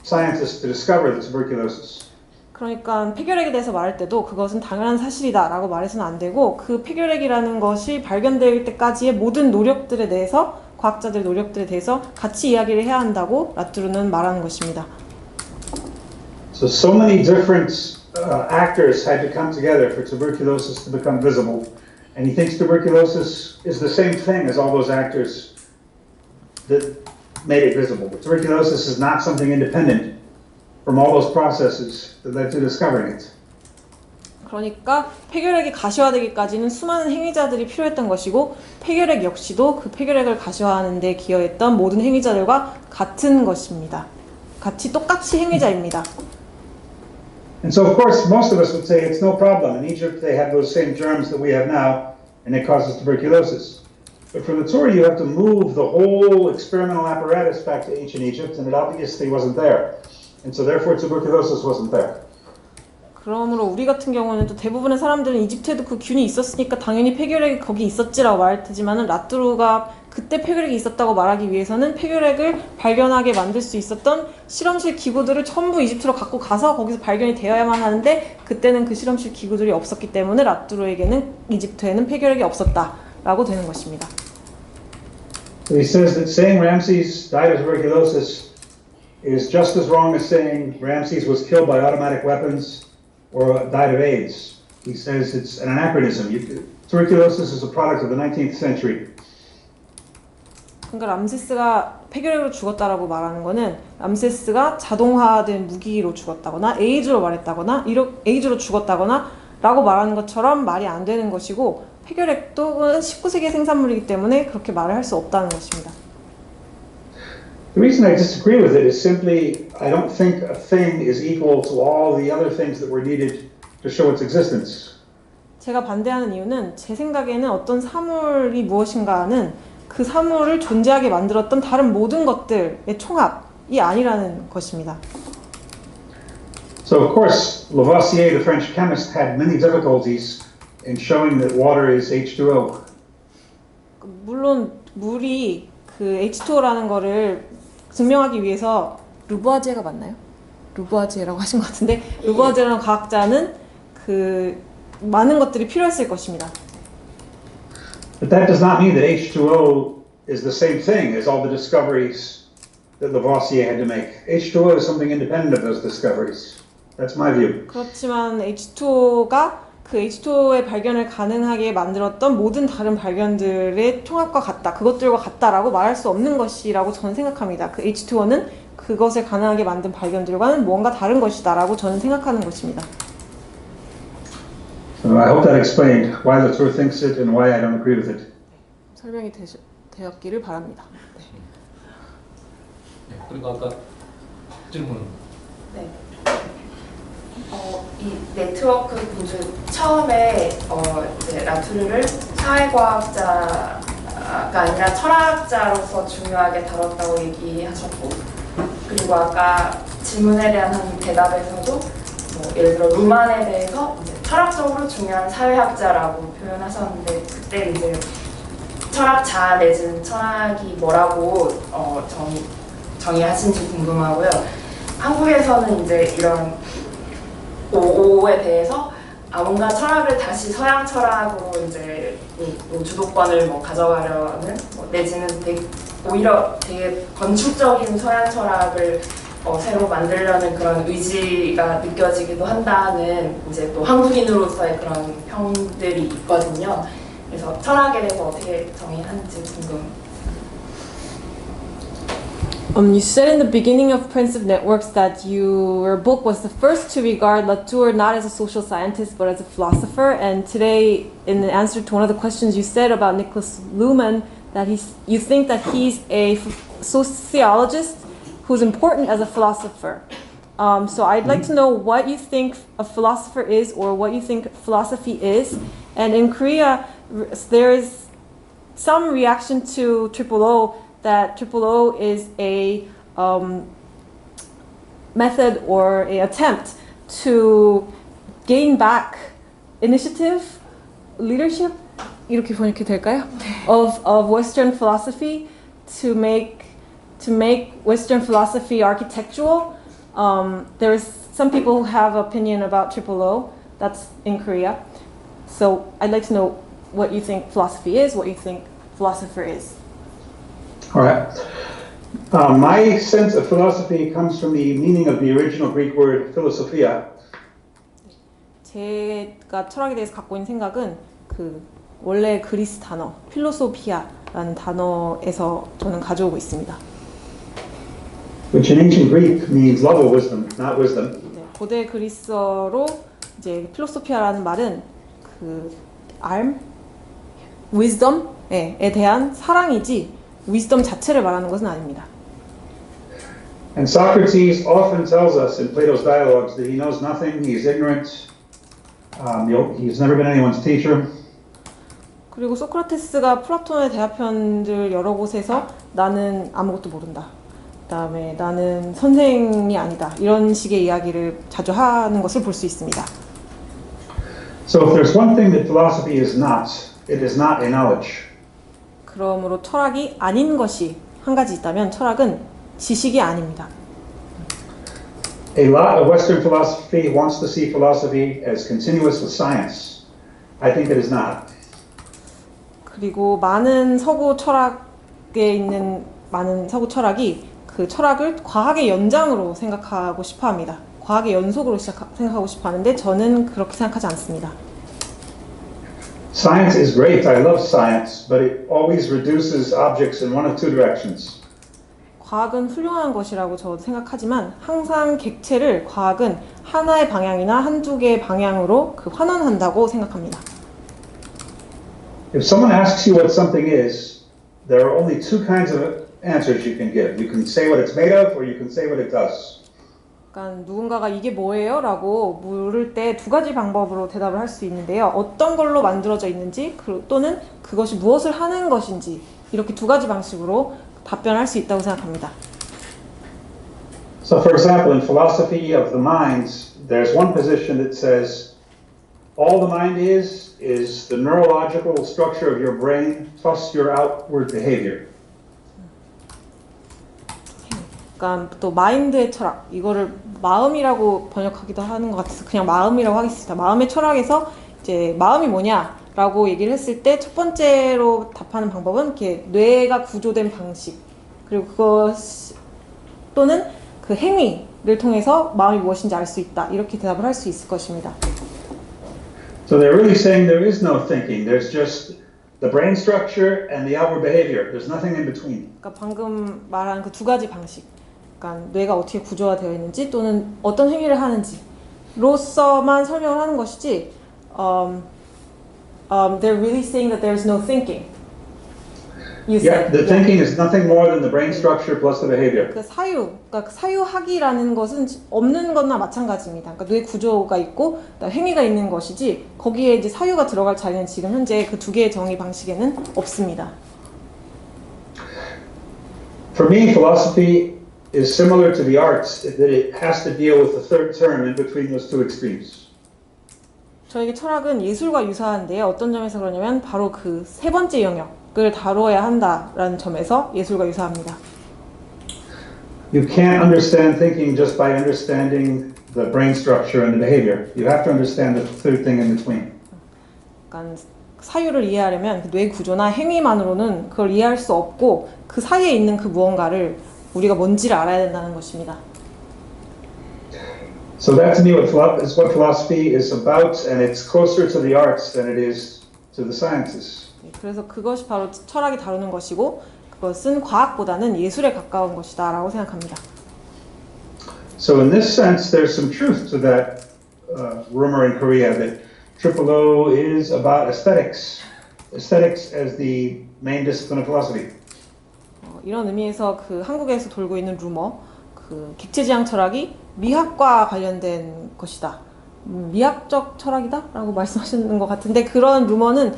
scientists to discover the tuberculosis. 그러니까 폐결핵에 대해서 말할 때도 그것은 당연한 사실이다라고 말해서는 안 되고 그 폐결핵이라는 것이 발견될 때까지의 모든 노력들에 대해서 과학자들의 노력들에 대해서 같이 이야기를 해야 한다고 라투르는 말하는 것입니다. So many different actors had to come together for tuberculosis to become visible, and he thinks tuberculosis is the same thing as all those actors that made it visible. But tuberculosis is not something independent from all those processes that led to discovering it. 그러니까 폐결핵이 가시화되기까지는 수많은 행위자들이 필요했던 것이고 폐결핵 역시도 그 폐결핵을 가시화하는 데 기여했던 모든 행위자들과 같은 것입니다. 똑같이 행위자입니다. And so, of course, most of us would say it's no problem. In Egypt, they have those same germs that we have now, and it causes tuberculosis. But for the tour, you have to move the whole experimental apparatus back to ancient Egypt, and it obviously wasn't there. And so, therefore, tuberculosis wasn't there. 그러므로 우리 같은 경우는 또 대부분의 사람들은 이집트에도 그 균이 있었으니까 당연히 폐결핵이 거기 있었지라고 말할 테지만은 라투르가 그때 폐결핵이 있었다고 말하기 위해서는 폐결핵을 발견하게 만들 수 있었던 실험실 기구들을 전부 이집트로 갖고 가서 거기서 발견이 되어야만 하는데 그때는 그 실험실 기구들이 없었기 때문에 라투르에게는 이집트에는 폐결핵이 없었다라고 되는 것입니다. So he says that saying Ramses died of tuberculosis is just as wrong as saying Ramses was killed by automatic weapons or died of AIDS. He says it's an anachronism. Tuberculosis is a product of the 19th century. 그러니까 람세스가 폐결핵으로 죽었다라고 말하는 거는 람세스가 자동화된 무기로 죽었다거나 에이즈로 말했다거나 에이즈로 죽었다거나 라고 말하는 것처럼 말이 안 되는 것이고 폐결핵도 19세기 생산물이기 때문에 그렇게 말을 할 수 없다는 것입니다. The reason I disagree with it is simply I don't think a thing is equal to all the other things that were needed to show its existence. 제가 반대하는 이유는 제 생각에는 어떤 사물이 무엇인가는 그 사물을 존재하게 만들었던 다른 모든 것들의 총합이 아니라는 것입니다. So of course, Lavoisier, the French chemist, had many difficulties in showing that water is H2O. 물론 물이 그 H2O라는 거를 증명하기 위해서 루부아지에가 맞나요? 루부아지에라고 하신 것 같은데 루부아지에라는 과학자는 그 많은 것들이 필요했을 것입니다. But that does not mean that H2O is the same thing as all the discoveries that Lavoisier had to make. H2O is something independent of those discoveries. That's my view. 그렇지만 H2O가 그 H2O의 발견을 가능하게 만들었던 모든 다른 발견들의 총합과 같다, 그것들과 같다라고 말할 수 없는 것이라고 저는 생각합니다. 그 H2O는 그것을 가능하게 만든 발견들과는 무언가 다른 것이다라고 저는 생각하는 것입니다. So I hope that explained why Latour thinks it and why I don't agree with it. 설명이 되었기를 바랍니다. 네. 그리고 아까 질문. 네. 이 네트워크 구조 처음에 이제 라투르를 사회과학자가 아니라 철학자로서 중요하게 다뤘다고 얘기하셨고, 그리고 아까 질문에 대한 한 대답에서도 뭐 예를 들어 루만에 대해서 이제 철학적으로 중요한 사회학자라고 표현하셨는데 그때 이제 철학자 내지는 철학이 뭐라고 정의하신지 궁금하고요. 한국에서는 이제 이런 오에 대해서 뭔가 철학을 다시 서양 철학으로 이제 주도권을 가져가려는 내지는 오히려 되게 건축적인 서양 철학을 새로 만들려는 그런 의지가 느껴지기도 한다는 이제 또 한국인으로서의 그런 평들이 있거든요. 그래서 철학에 대해서 어떻게 정의하는지 궁금. You said in the beginning of Prince of Networks that your book was the first to regard Latour not as a social scientist but as a philosopher. And today, in the answer to one of the questions you said about Niklas Luhmann, that you think that he's a sociologist who's important as a philosopher. So I'd like to know what you think a philosopher is, or what you think philosophy is. And in Korea, there is some reaction to O that O is a method or a attempt to gain back initiative, leadership, 이렇게 번역해도 될까요? Of Western philosophy to make Western philosophy architectural. There's some people who have opinion about O. That's in Korea. So I'd like to know what you think philosophy is, what you think philosopher is. All right. My sense of philosophy comes from the meaning of the original Greek word philosophia. 제가 철학에 대해서 갖고 있는 생각은 그 원래 그리스 단어 필로소피아라는 단어에서 저는 가져오고 있습니다. Which in ancient Greek means love of wisdom, not wisdom. 네, 고대 그리스어로 이제 필로소피아라는 말은 그 wisdom에 대한 사랑이지 wisdom 자체를 말하는 것은 아닙니다. And Socrates often tells us in Plato's dialogues that he knows nothing, he's ignorant, he's never been anyone's teacher. 그리고 소크라테스가 플라톤의 대화편들 여러 곳에서 나는 아무것도 모른다. 그다음에 나는 선생이 아니다. 이런 식의 이야기를 자주 하는 것을 볼 수 있습니다. So if there's one thing that philosophy is not, it is not a knowledge. 그러므로 철학이 아닌 것이 한 가지 있다면 철학은 지식이 아닙니다. A lot of Western philosophy wants to see philosophy as continuous with science. I think it is not. 그리고 많은 서구 철학에 있는 많은 서구 철학이 그 철학을 과학의 연장으로 생각하고 싶어 합니다. 과학의 연속으로 생각하고 싶어 하는데 저는 그렇게 생각하지 않습니다. Science is great. I love science, but it always reduces objects in one of two directions. 과학은 훌륭한 것이라고 저도 생각하지만 항상 객체를 과학은 하나의 방향이나 한두 개의 방향으로 그 환원한다고 생각합니다. If someone asks you what something is, there are only two kinds of answers you can give. You can say what it's made of, or you can say what it does. 그러니까 누군가가 이게 뭐예요? 라고 물을 때 두 가지 방법으로 대답을 할 수 있는데요. 어떤 걸로 만들어져 있는지 또는 그것이 무엇을 하는 것인지 이렇게 두 가지 방식으로 답변할 수 있다고 생각합니다. So for example, in philosophy of the mind, there's one position that says all the mind is the neurological structure of your brain plus your outward behavior. 그러니까 또 마인드의 철학 이거를 마음이라고 번역하기도 하는 것 같아서 그냥 마음이라고 하겠습니다. 마음의 철학에서 이제 마음이 뭐냐라고 얘기를 했을 때 첫 번째로 답하는 방법은 이렇게 뇌가 구조된 방식 그리고 그것 또는 그 행위를 통해서 마음이 무엇인지 알 수 있다 이렇게 대답을 할 수 있을 것입니다. So they're really saying there is no thinking. There's just the brain structure and the outward behavior. There's nothing in between. 그러니까 방금 말한 그 두 가지 방식. 그러니까 뇌가 어떻게 구조가 되어 있는지 또는 어떤 행위를 하는지로서만 설명을 하는 것이지. They're really saying that there's no thinking. You Yeah, said, the thinking is nothing more than the brain structure plus the behavior. 그 그러니까 사유학이라는 것은 없는 것과 마찬가지입니다. 그러니까 뇌 구조가 있고 행위가 있는 것이지 거기에 이제 사유가 들어갈 자리는 지금 현재 그 두 개의 정의 방식에는 없습니다. For me, philosophy is similar to the arts, that it has to deal with the third term in between those two extremes. 저에게 철학은 예술과 유사한데요. 어떤 점에서 그러냐면 바로 그 세 번째 영역을 다뤄야 한다라는 점에서 예술과 유사합니다. You can't understand thinking just by understanding the brain structure and the behavior. You have to understand the third thing in between. 그러니까 사유를 이해하려면 뇌 구조나 행위만으로는 그걸 이해할 수 없고 그 사이에 있는 그 무언가를 우리가 뭔지를 알아야 된다는 것입니다. So that to me is what philosophy is about, and it's closer to the arts than it is to the sciences. 그래서 그것이 바로 철학이 다루는 것이고 그것은 과학보다는 예술에 가까운 것이다라고 생각합니다. So in this sense, there's some truth to that rumor in Korea that O is about aesthetics. Aesthetics as the main discipline of philosophy. 이런 의미에서 그 한국에서 돌고 있는 루머, 그 객체지향 철학이 미학과 관련된 것이다. 미학적 철학이다라고 말씀하시는 것 같은데 그런 루머는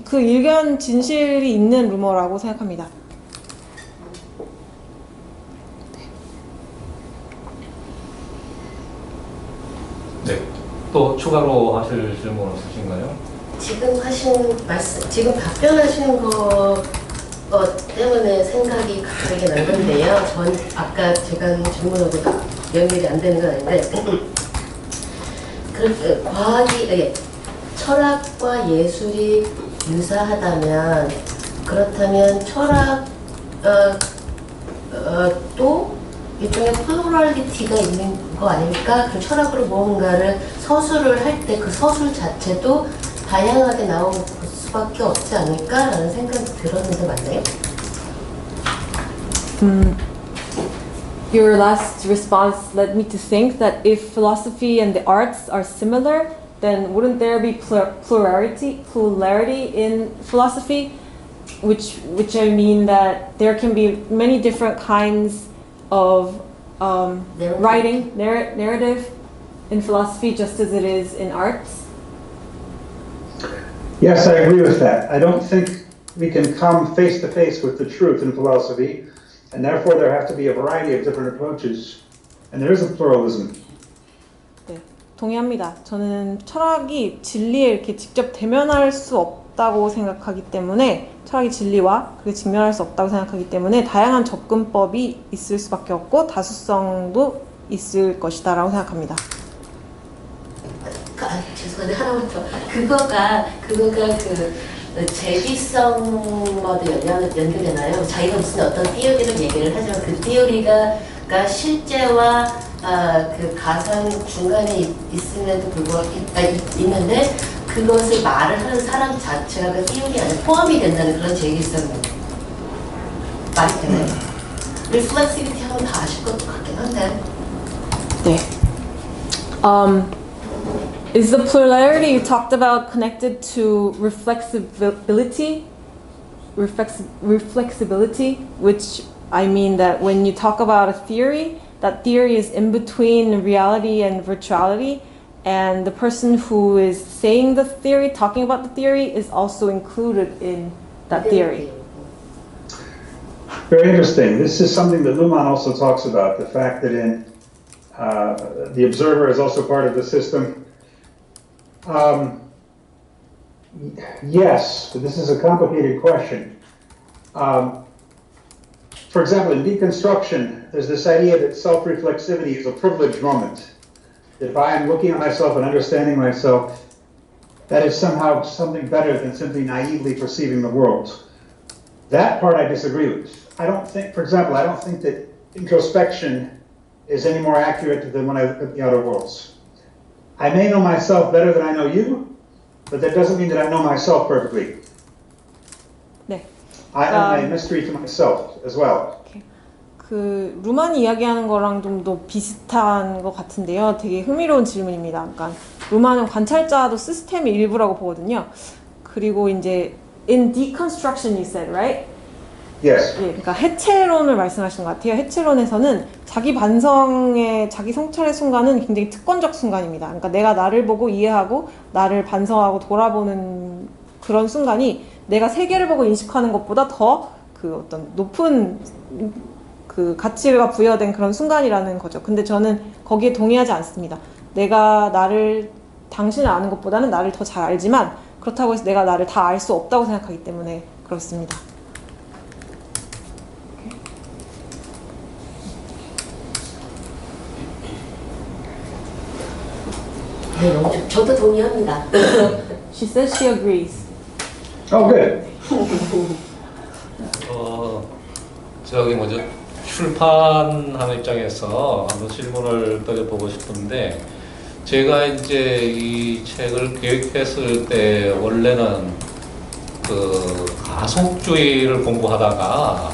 그 일견 진실이 있는 루머라고 생각합니다. 네. 또 추가로 하실 질문 없으신가요? 지금 하신 말씀, 지금 답변하시는 거 때문에 생각이 갑자기 난 건데요. 전 아까 제가 질문하고 연결이 안 되는 건 아닌데, 철학과 예술이 유사하다면, 그렇다면 또 일종의 플로럴리티가 있는 거 아닙니까? 그 철학으로 무언가를 서술을 할 때 그 서술 자체도 다양하게 나올 수밖에 없지 않을까라는 생각이 들었는데 맞나요? Your last response led me to think that if philosophy and the arts are similar, then wouldn't there be plurality in philosophy? Which I mean that there can be many different kinds of writing, narrative in philosophy just as it is in arts. Yes, I agree with that. I don't think we can come face to face with the truth in philosophy, and therefore there have to be a variety of different approaches, and there is a pluralism. 네, 동의합니다. 저는 철학이 진리에 이렇게 직접 대면할 수 없다고 생각하기 때문에 철학이 진리와 그게 직면할 수 없다고 생각하기 때문에 다양한 접근법이 있을 수밖에 없고 다수성도 있을 것이다라고 생각합니다. 죄송한데 하나만 더. 그거가 그 제비성과도 연결되나요? 자기가 무슨 어떤 띠오리를 얘기를 하지만 그 띠오리가 실제와 그 가상 중간에 있음에도 불구하고 있는데 그것을 말을 하는 사람 자체가 그 띠오리 안에 포함이 된다는 그런 제기성 말이 되나요? 리플렉시비티 하면 다 아실 것 같긴 한데. 네. Is the plurality you talked about connected to reflexibility, which I mean that when you talk about a theory, that theory is in between reality and virtuality, and the person who is saying the theory, talking about the theory, is also included in that theory. Very interesting. This is something that Luhmann also talks about, the fact that the observer is also part of the system. Yes, but this is a complicated question. For example, in deconstruction, there's this idea that self-reflexivity is a privileged moment. That if I am looking at myself and understanding myself, that is somehow something better than simply naively perceiving the world. That part I disagree with. I don't think, for example, I don't think that introspection is any more accurate than when I look at the outer worlds. I may know myself better than I know you, but that doesn't mean that I know myself perfectly. 네. I am a mystery to myself as well. 그 루만이 이야기하는 거랑 좀 더 비슷한 것 같은데요. 되게 흥미로운 질문입니다. 그러니까 루만은 관찰자도 시스템의 일부라고 보거든요. 그리고 이제 in deconstruction you said, right? Yes. 예, 그러니까 해체론을 말씀하신 것 같아요. 해체론에서는 자기 반성의 자기 성찰의 순간은 굉장히 특권적 순간입니다. 그러니까 내가 나를 보고 이해하고 나를 반성하고 돌아보는 그런 순간이 내가 세계를 보고 인식하는 것보다 더 그 어떤 높은 그 가치가 부여된 그런 순간이라는 거죠. 근데 저는 거기에 동의하지 않습니다. 내가 당신을 아는 것보다는 나를 더 잘 알지만 그렇다고 해서 내가 나를 다 알 수 없다고 생각하기 때문에 그렇습니다. 네, 저도 동의합니다. She says she agrees. Oh, good. 저기 뭐죠? 출판하는 입장에서 한번 질문을 드려보고 싶은데, 제가 이제 이 책을 기획했을 때 원래는 그 가속주의를 공부하다가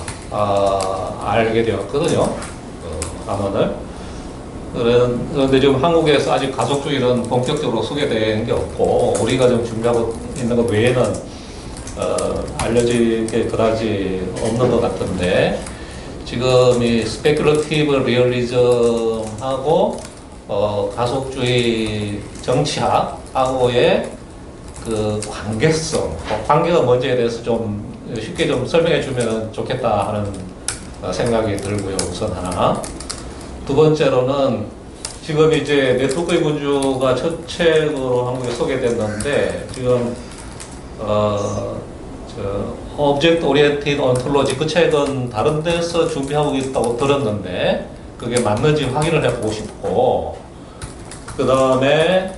알게 되었거든요. 그 단원을. 그런데 지금 한국에서 아직 가속주의는 본격적으로 소개된 게 없고, 우리가 지금 준비하고 있는 것 외에는 알려진 게 그다지 없는 것 같은데, 지금 이 스페큘러티브 리얼리즘하고 가속주의 정치학하고의 그 관계성, 관계가 뭔지에 대해서 좀 쉽게 좀 설명해 주면 좋겠다 하는 생각이 들고요. 우선 하나. 두 번째로는 지금 이제 네트워크의 군주가 첫 책으로 한국에 소개됐는데, 지금 오브젝트 오리엔티드 온톨로지, 그 책은 다른 데서 준비하고 있다고 들었는데 그게 맞는지 확인을 해보고 싶고, 그 다음에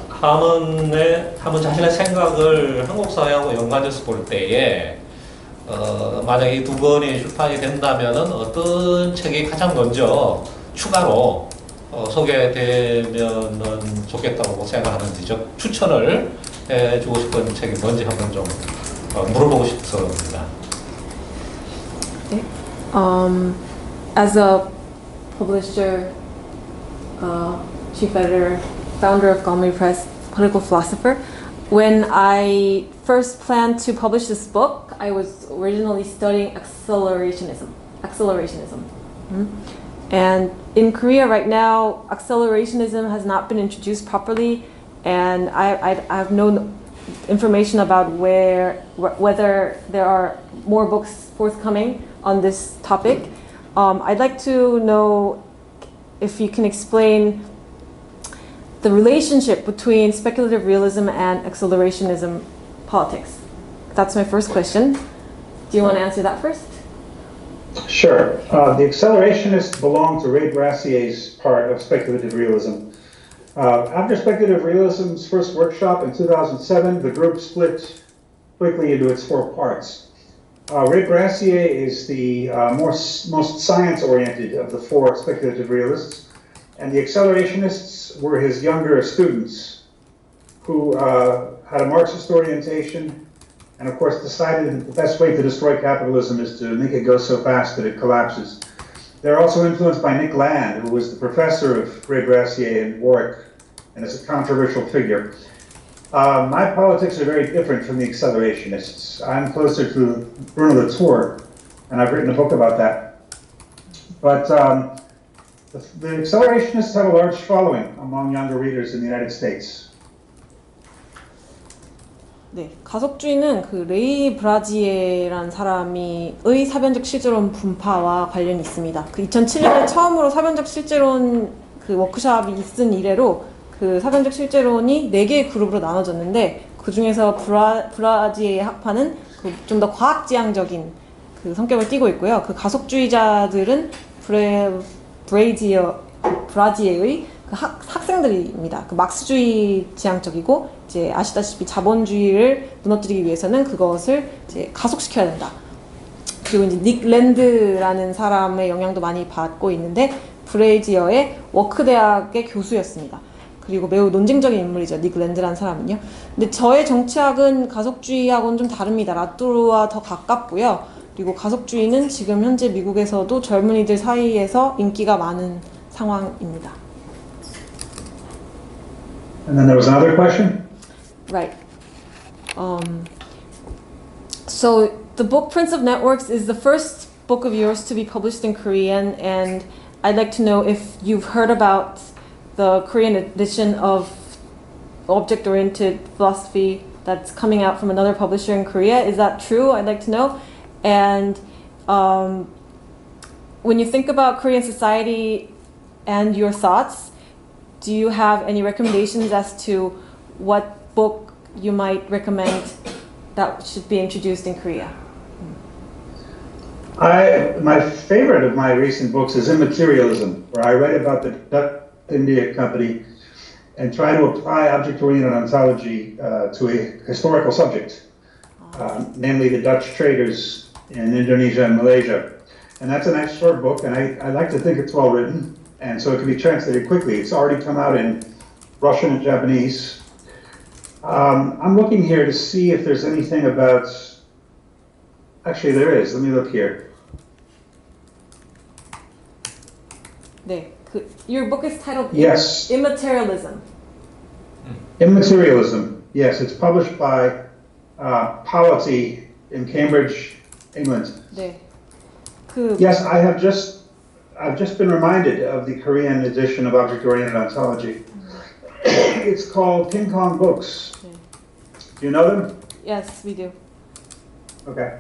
하먼 자신의 생각을 한국 사회하고 연관해서 볼 때에 만약 이 두 권이 출판이 된다면은 어떤 책이 가장 먼저 추가로 소개되면은 좋겠다고 생각하는지, 추천을 해주고 싶은 책이 뭔지 한번 좀 물어보고 싶습니다. As a publisher, chief editor, founder of Galway Press, political philosopher, when I first planned to publish this book, I was originally studying accelerationism. And in Korea right now, accelerationism has not been introduced properly, and I have no information about whether there are more books forthcoming on this topic. I'd like to know if you can explain the relationship between speculative realism and accelerationism politics. That's my first question. Do you want to answer that first? Sure. The accelerationists belong to Ray Brassier's part of speculative realism. After speculative realism's first workshop in 2007, the group split quickly into its four parts. Ray Brassier is the most science-oriented of the four speculative realists, and the accelerationists were his younger students who had a Marxist orientation and, of course, decided that the best way to destroy capitalism is to make it go so fast that it collapses. They're also influenced by Nick Land, who was the professor of Ray Brassier in Warwick, and is a controversial figure. My politics are very different from the accelerationists. I'm closer to Bruno Latour, and I've written a book about that. But the accelerationists have a large following among younger readers in the United States. 네, 가속주의는 그 레이 브라지에라는 사람의 사변적 실제론 분파와 관련이 있습니다. 그 2007년에 처음으로 사변적 실제론 그 워크숍이 있은 이래로 그 사변적 실제론이 4개의 그룹으로 나눠졌는데, 그 중에서 브라지에의 학파는 그 좀 더 과학지향적인 그 성격을 띠고 있고요. 그 가속주의자들은 브라지에의 그 학생들입니다. 그 막스주의 지향적이고, 이제 아시다시피 자본주의를 무너뜨리기 위해서는 그것을 이제 가속시켜야 된다. 그리고 이제 닉 랜드라는 사람의 영향도 많이 받고 있는데, 브레이지어의 워크 대학의 교수였습니다. 그리고 매우 논쟁적인 인물이죠, 닉 랜드라는 사람은요. 근데 저의 정치학은 가속주의하고는 좀 다릅니다. 라뚜르와 더 가깝고요. 그리고 가속주의는 지금 현재 미국에서도 젊은이들 사이에서 인기가 많은 상황입니다. And then there was another question? Right. So the book Prince of Networks is the first book of yours to be published in Korean, and I'd like to know if you've heard about the Korean edition of object-oriented philosophy that's coming out from another publisher in Korea. Is that true? I'd like to know. And when you think about Korean society and your thoughts, do you have any recommendations as to what book you might recommend that should be introduced in Korea? My favorite of my recent books is Immaterialism, where I write about the Dutch India Company and try to apply object-oriented ontology to a historical subject, namely the Dutch traders in Indonesia and Malaysia. And that's a nice short book, and I like to think it's well written, and so it can be translated quickly. It's already come out in Russian and Japanese. I'm looking here to see if there's anything about, actually there is, let me look here. 네, your book is titled Yes. Immaterialism. Immaterialism, yes, it's published by Polity in Cambridge, England. 네. Yes, I've just been reminded of the Korean edition of Object-Oriented Ontology. It's called King Kong Books. Do you know them? Yes, we do. Okay.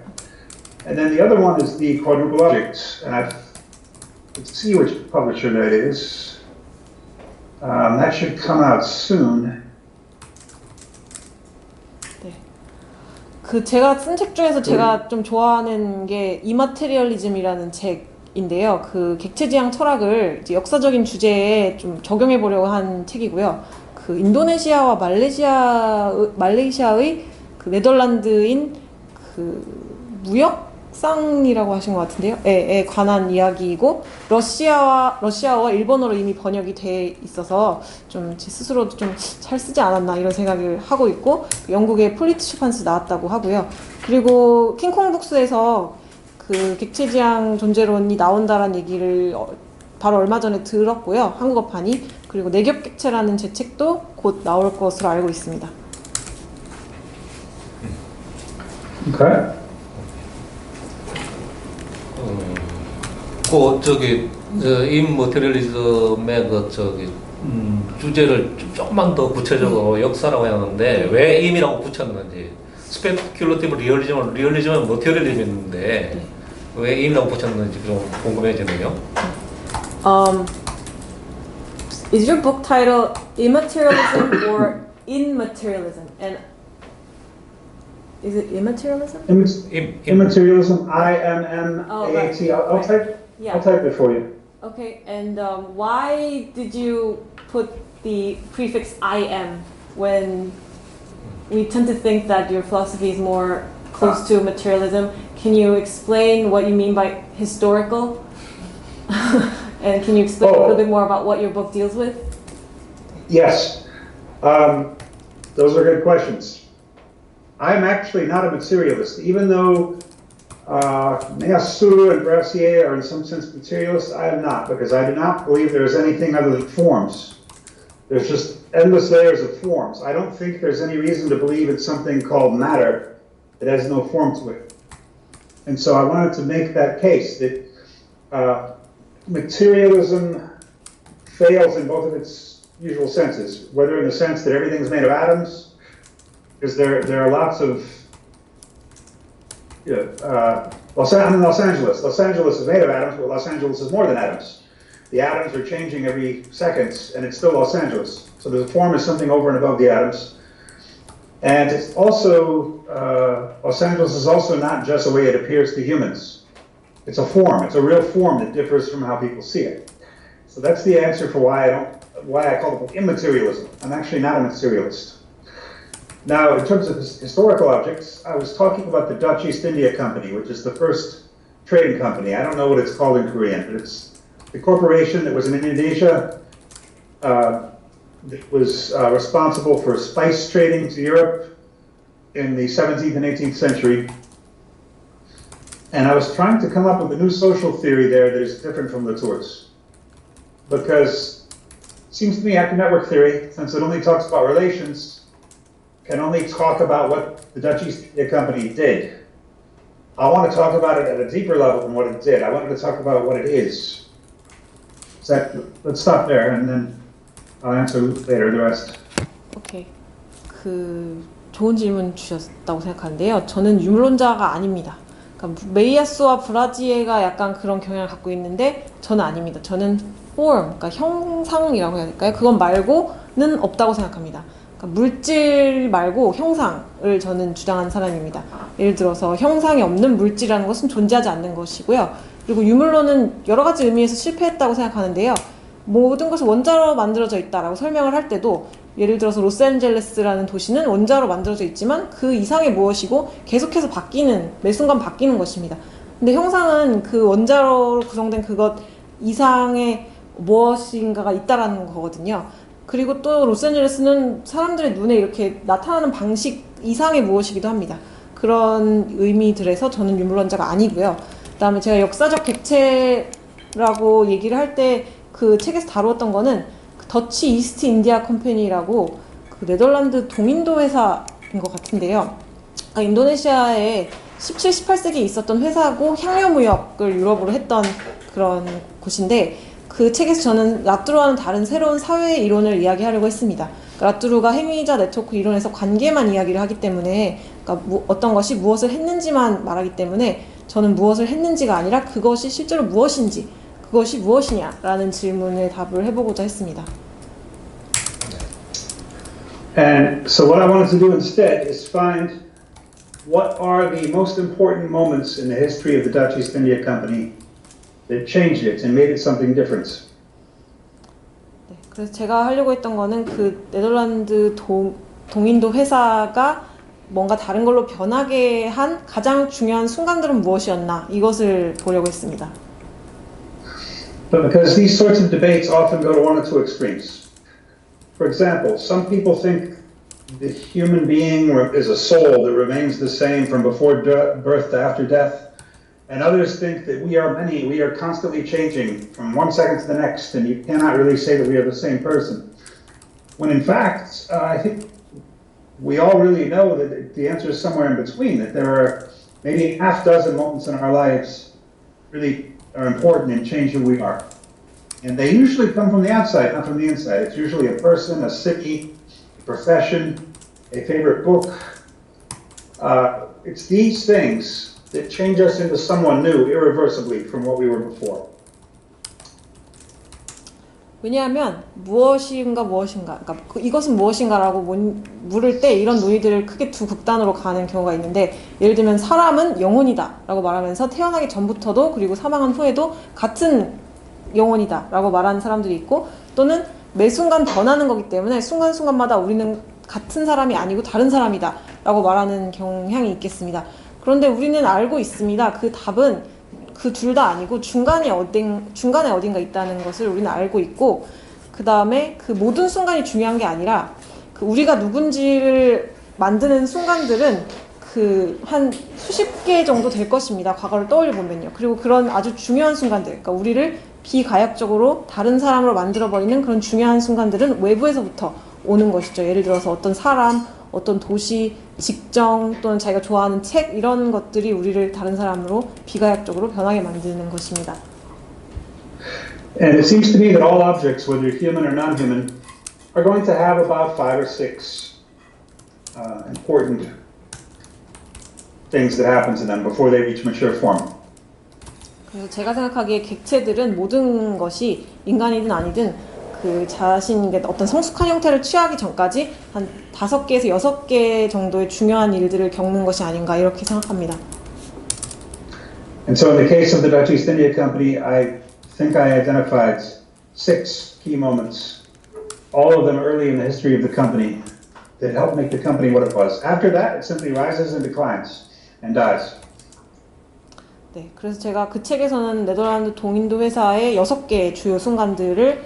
And then the other one is the Quadruple Objects, and let's see which publisher that is. That should come out soon. 제가 쓴 책 중에서 제가 좀 좋아하는 게 이마테리얼리즘이라는 책인데요. 객체지향 철학을 이제 역사적인 주제에 좀 적용해 보려고 한 책이고요. 인도네시아와 말레이시아의 네덜란드인 무역상이라고 하신 것 같은데요. 에 관한 이야기이고 러시아어와 일본어로 이미 번역이 돼 있어서 좀 제 스스로도 좀 잘 쓰지 않았나 이런 생각을 하고 있고 영국의 폴리트 출판스 나왔다고 하고요. 그리고 킹콩 북스에서 객체지향 존재론이 나온다라는 얘기를 바로 얼마 전에 들었고요. 한국어판이. 그리고 내겹객체라는 제 책도 곧 나올 것으로 알고 있습니다. Okay. 임머테리얼리즘의 주제를 조금만 더 구체적으로 역사라고 하는데 왜 임이라고 붙였는지 스페큘러티브 리얼리즘은 머테리얼리즘인데 왜 임이라고 붙였는지 좀 궁금해지네요. Is your book title Immaterialism or Immaterialism? And is it Immaterialism? Immaterialism, IMMAT. Oh, right. I'll type it for you. Okay, and why did you put the prefix IM when we tend to think that your philosophy is more close to materialism? Can you explain what you mean by historical? And can you explain a little bit more about what your book deals with? Yes, those are good questions. I'm actually not a materialist, even though Meillassoux and Brassier are in some sense materialists. I am not, because I do not believe there is anything other than forms. There's just endless layers of forms. I don't think there's any reason to believe in something called matter that has no form to it. And so I wanted to make that case that materialism fails in both of its usual senses, whether in the sense that everything's made of atoms, because there are lots of Los Angeles. Los Angeles is made of atoms, but Los Angeles is more than atoms. The atoms are changing every second, and it's still Los Angeles. So the form is something over and above the atoms. And it's also, Los Angeles is also not just the way it appears to humans. It's a form. It's a real form that differs from how people see it. So that's the answer for why I call the book Immaterialism. I'm actually not a materialist. Now, in terms of historical objects, I was talking about the Dutch East India Company, which is the first trading company. I don't know what it's called in Korean, but it's the corporation that was in Indonesia that was responsible for spice trading to Europe in the 17th and 18th century. And I was trying to come up with a new social theory there that is different from Latour's. Because it seems to me active network theory, since it only talks about relations, can only talk about what the Dutch East India Company did. I want to talk about it at a deeper level than what it did. I wanted to talk about what it is. So let's stop there, and then I'll answer later the rest. 오케이. 좋은 질문 주셨다고 생각하는데요. 저는 유물론자가 아닙니다. 그러니까 메이야스와 브라지에가 약간 그런 경향을 갖고 있는데 저는 아닙니다. 저는 form, 그러니까 형상이라고 해야 될까요? 그건 말고는 없다고 생각합니다. 그러니까 물질 말고 형상을 저는 주장하는 사람입니다. 예를 들어서 형상이 없는 물질이라는 것은 존재하지 않는 것이고요. 그리고 유물론은 여러 가지 의미에서 실패했다고 생각하는데요. 모든 것이 원자로 만들어져 있다라고 설명을 할 때도 예를 들어서 로스앤젤레스라는 도시는 원자로 만들어져 있지만 그 이상의 무엇이고 계속해서 바뀌는, 매 순간 바뀌는 것입니다. 근데 형상은 그 원자로 구성된 그것 이상의 무엇인가가 있다라는 거거든요. 그리고 또 로스앤젤레스는 사람들의 눈에 이렇게 나타나는 방식 이상의 무엇이기도 합니다. 그런 의미들에서 저는 유물론자가 아니고요. 그 다음에 제가 역사적 객체라고 얘기를 할 때 그 책에서 다루었던 거는 더치 이스트 인디아 컴퍼니라고 그 네덜란드 동인도 회사인 것 같은데요. 인도네시아에 17, 18세기에 있었던 회사고 향료 무역을 유럽으로 했던 그런 곳인데 그 책에서 저는 라뚜르와는 다른 새로운 사회 이론을 이야기하려고 했습니다. 그러니까 라뚜르가 행위자 네트워크 이론에서 관계만 이야기를 하기 때문에 그러니까 어떤 것이 무엇을 했는지만 말하기 때문에 저는 무엇을 했는지가 아니라 그것이 실제로 무엇인지 그것이 무엇이냐라는 질문에 답을 해보고자 했습니다. And so what I wanted to do instead is find what are the most important moments in the history of the Dutch East India Company that changed it and made it something different. 네, 그래서 제가 하려고 했던 거는 그 네덜란드 동인도 회사가 뭔가 다른 걸로 변하게 한 가장 중요한 순간들은 무엇이었나 이것을 보려고 했습니다. But because these sorts of debates often go to one or two extremes. For example, some people think the human being is a soul that remains the same from before birth to after death. And others think that we are many, we are constantly changing from one second to the next, and you cannot really say that we are the same person. When in fact, I think we all really know that the answer is somewhere in between, that there are maybe half dozen moments in our lives really are important and change who we are. And they usually come from the outside, not from the inside. It's usually a person, a city, a profession, a favorite book. It's these things that change us into someone new, irreversibly, from what we were before. 왜냐하면 무엇인가 그러니까 이것은 무엇인가라고 물을 때 이런 논의들을 크게 두 극단으로 가는 경우가 있는데 예를 들면 사람은 영혼이다 라고 말하면서 태어나기 전부터도 그리고 사망한 후에도 같은 영혼이다 라고 말하는 사람들이 있고 또는 매 순간 변하는 거기 때문에 순간순간마다 우리는 같은 사람이 아니고 다른 사람이다 라고 말하는 경향이 있겠습니다. 그런데 우리는 알고 있습니다. 그 답은 그 둘 다 아니고 중간에 어딘가 있다는 것을 우리는 알고 있고 그 다음에 그 모든 순간이 중요한 게 아니라 그 우리가 누군지를 만드는 순간들은 그 한 수십 개 정도 될 것입니다. 과거를 떠올려 보면요. 그리고 그런 아주 중요한 순간들, 그러니까 우리를 비가역적으로 다른 사람으로 만들어버리는 그런 중요한 순간들은 외부에서부터 오는 것이죠. 예를 들어서 어떤 사람, 어떤 도시, 직정 또는 자기가 좋아하는 책 이런 것들이 우리를 다른 사람으로 비가역적으로 변하게 만드는 것입니다. And it seems to me that all objects, whether human or non-human, are going to have about 5 or 6 important things that happen to them before they reach mature form. 그래서 제가 생각하기에 객체들은 모든 것이 인간이든 아니든 그 자신의 어떤 성숙한 형태를 취하기 전까지 한 5개에서 6개 정도의 중요한 일들을 겪는 것이 아닌가 이렇게 생각합니다. And so in the case of the Dutch East India Company, I think I identified 6 key moments, all of them early in the history of the company, that helped make the company what it was. After that, it simply rises and declines and dies. 네, 그래서 제가 그 책에서는 네덜란드 동인도 회사의 6개의 주요 순간들을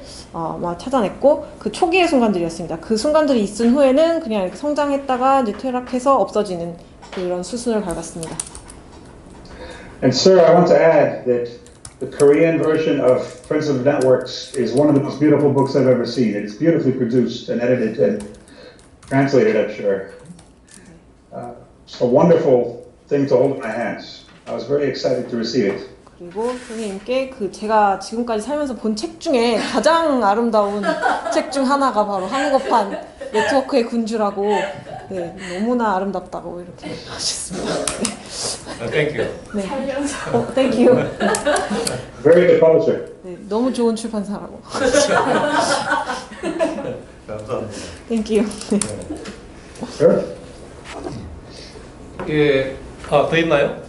찾아냈고 그 초기의 순간들이었습니다. 그 순간들이 있은 후에는 그냥 이렇게 성장했다가 이제 퇴락해서 없어지는 그런 수순을 밟았습니다. And sir, I want to add that the Korean version of Prince of Networks is one of the most beautiful books I've ever seen. It's beautifully produced and edited and translated, I'm sure. It's a wonderful thing to hold in my hands. I was very excited to receive it. 그리고 선생님께 그 제가 지금까지 살면서 본 책 중에 가장 아름다운 책 중 하나가 바로 한국어판 네트워크의 군주라고 네, 너무나 아름답다고 이렇게 하셨습니다. Thank you. 네. Thank you. Very good publisher. 네, 너무 좋은 출판사라고. 감사합니다. Thank you. 네. Sure. 예, 더 있나요?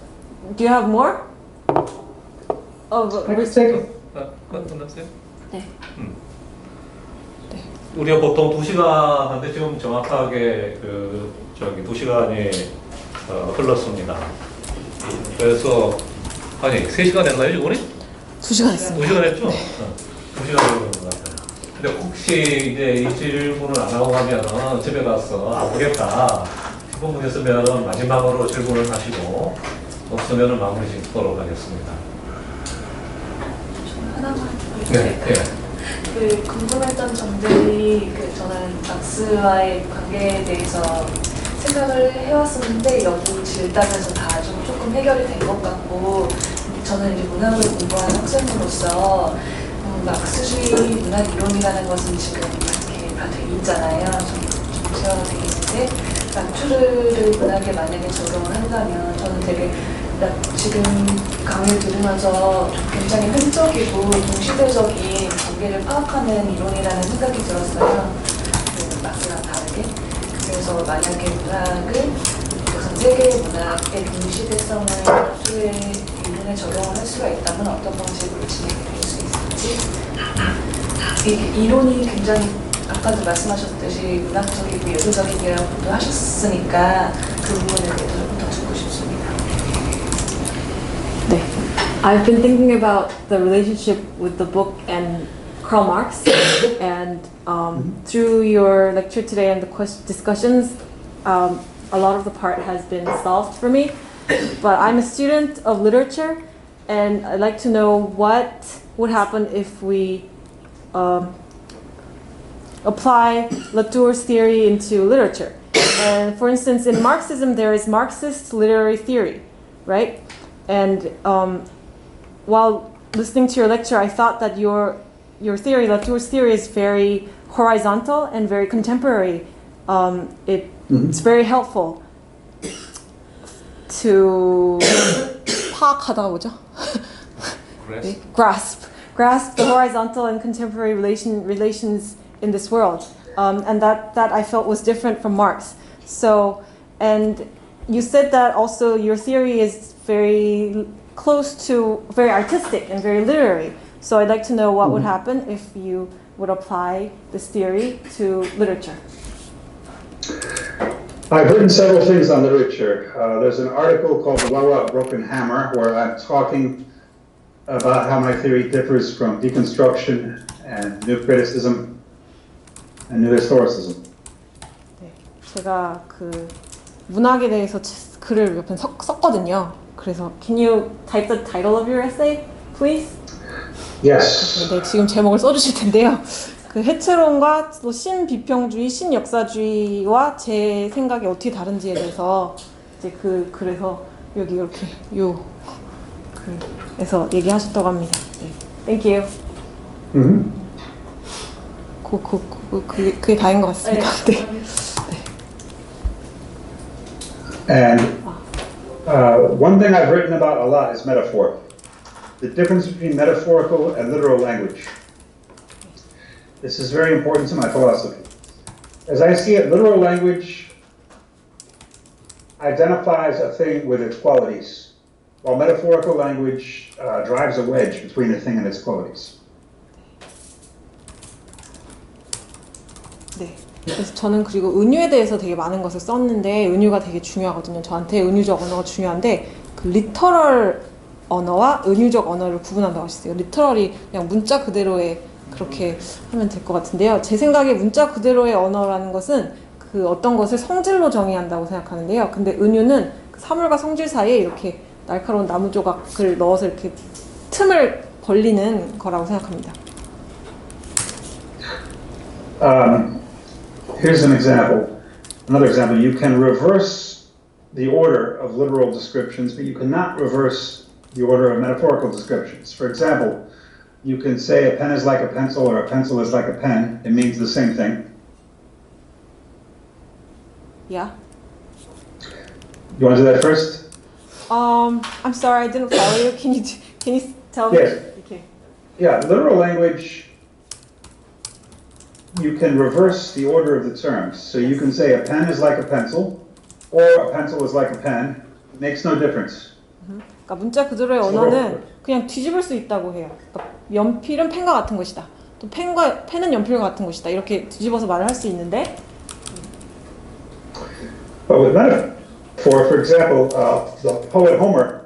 Do you have more? I can take it. 끝났어요? 네. 우리가 보통 2시간 하는데 지금 정확하게 2시간이 흘렀습니다. 그래서 아니 3시간 했나요 지금 우리? 2시간 했습니다. 2시간 했죠? 2시간 걸린 것 같아요. 근데 혹시 이제 이 질문을 안 하고 가면 집에 가서 안 보겠다 싶은 분 있으면 마지막으로 질문을 하시고 없으면 마무리 짓도록 하겠습니다. 하나만 네. 네. 그 궁금했던 점들이 저는 막스와의 관계에 대해서 생각을 해왔었는데 여기 질다면서 다 조금 해결이 된 것 같고 저는 이제 문학을 공부하는 학생으로서 막스주의 문학 이론이라는 것은 지금 이렇게 다 돼 있잖아요. 좀 구체화가 돼 있는데 라투르를 문학에 만약에 적용을 한다면 저는 되게 지금 강의를 들으면서 굉장히 획적이고 동시대적인 관계를 파악하는 이론이라는 생각이 들었어요. 그 막스랑 다르게. 그래서 만약에 문학을 우선 세계의 문학의 동시대성을 라투르의 이론에 적용을 할 수가 있다면 어떤 방식으로 진행이 될 수 있을지. 이 이론이 굉장히 아까도 말씀하셨듯이 문학적이고 예술적이라고도 하셨으니까 그 부분에 대해서 조금 더 듣고 싶습니다. 네. I've been thinking about the relationship with the book and Karl Marx, and through your lecture today and the discussions, a lot of the part has been solved for me. But I'm a student of literature, and I'd like to know what would happen if we apply Latour's theory into literature. And for instance, in Marxism, there is Marxist literary theory, right? And while listening to your lecture, I thought that your theory, Latour's theory, is very horizontal and very contemporary. It's very helpful to 파악하다가 뭐죠? grasp the horizontal and contemporary relations in this world, and that I felt was different from Marx. So, and you said that also your theory is very close to very artistic and very literary. So I'd like to know what would happen if you would apply this theory to literature. I've written several things on literature. There's an article called The Wawa Broken Hammer where I'm talking about how my theory differs from deconstruction and new criticism and new historicism. 네, 제가 그 문학에 대해서 글을 몇 편 썼거든요. 그래서 can you type the title of your essay, please? Yes. 네, 지금 제목을 써주실 텐데요. 그 해체론과 또 신비평주의, 신역사주의와 제 생각이 어떻게 다른지에 대해서 이제 그래서 여기 이렇게 그래서 얘기하셨다고 합니다. 네. Thank you. 그게 다인 것 같습니다. 네. And one thing I've written about a lot is metaphor. The difference between metaphorical and literal language. This is very important to my philosophy. As I see it, literal language identifies a thing with its qualities, while metaphorical language drives a wedge between a thing and its qualities. 네. 그래서 저는 그리고 은유에 대해서 되게 많은 것을 썼는데 은유가 되게 중요하거든요. 저한테 은유적 언어가 중요한데 그 리터럴 언어와 은유적 언어를 구분한다고 하셨어요. 리터럴이 그냥 문자 그대로의 그렇게 하면 될 것 같은데요. 제 생각에 문자 그대로의 언어라는 것은 그 어떤 것을 성질로 정의한다고 생각하는데요. 근데 은유는 그 사물과 성질 사이에 이렇게 날카로운 나무 조각을 넣어서 이렇게 틈을 벌리는 거라고 생각합니다. Here's an example. Another example. You can reverse the order of literal descriptions, but you cannot reverse the order of metaphorical descriptions. For example, you can say a pen is like a pencil or a pencil is like a pen. It means the same thing. Yeah. You want to do that first? I'm sorry, I didn't follow you. Can you tell me? Yes. Okay. Yeah, literal language, you can reverse the order of the terms. So you can say a pen is like a pencil or a pencil is like a pen. It makes no difference. 그러니까 문자 그대로의 언어는 그냥 뒤집을 수 있다고 해요. 그러니까 연필은 펜과 같은 것이다. 또 펜은 연필과 같은 것이다. 이렇게 뒤집어서 말을 할 수 있는데 But with metaphor, for example, the poet Homer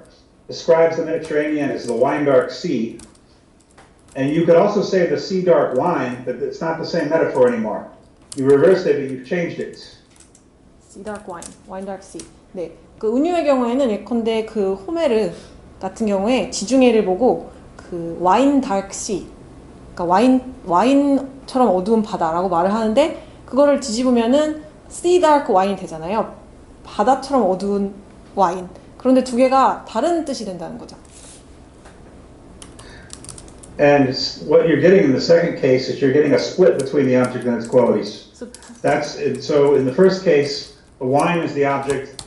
describes the Mediterranean as the wine-dark sea. And you could also say the sea-dark wine, but it's not the same metaphor anymore. You reversed it, but you've changed it. Sea dark wine, wine dark sea. 네, 그 은유의 경우에는 예컨대 그 호메르 같은 경우에 지중해를 보고 그 와인 dark sea, 그러니까 와인처럼 어두운 바다라고 말을 하는데 그거를 뒤집으면은 sea dark wine이 되잖아요. 바다처럼 어두운 와인. 그런데 두 개가 다른 뜻이 된다는 거죠. And what you're getting in the second case is you're getting a split between the object and its qualities. So in the first case, the wine is the object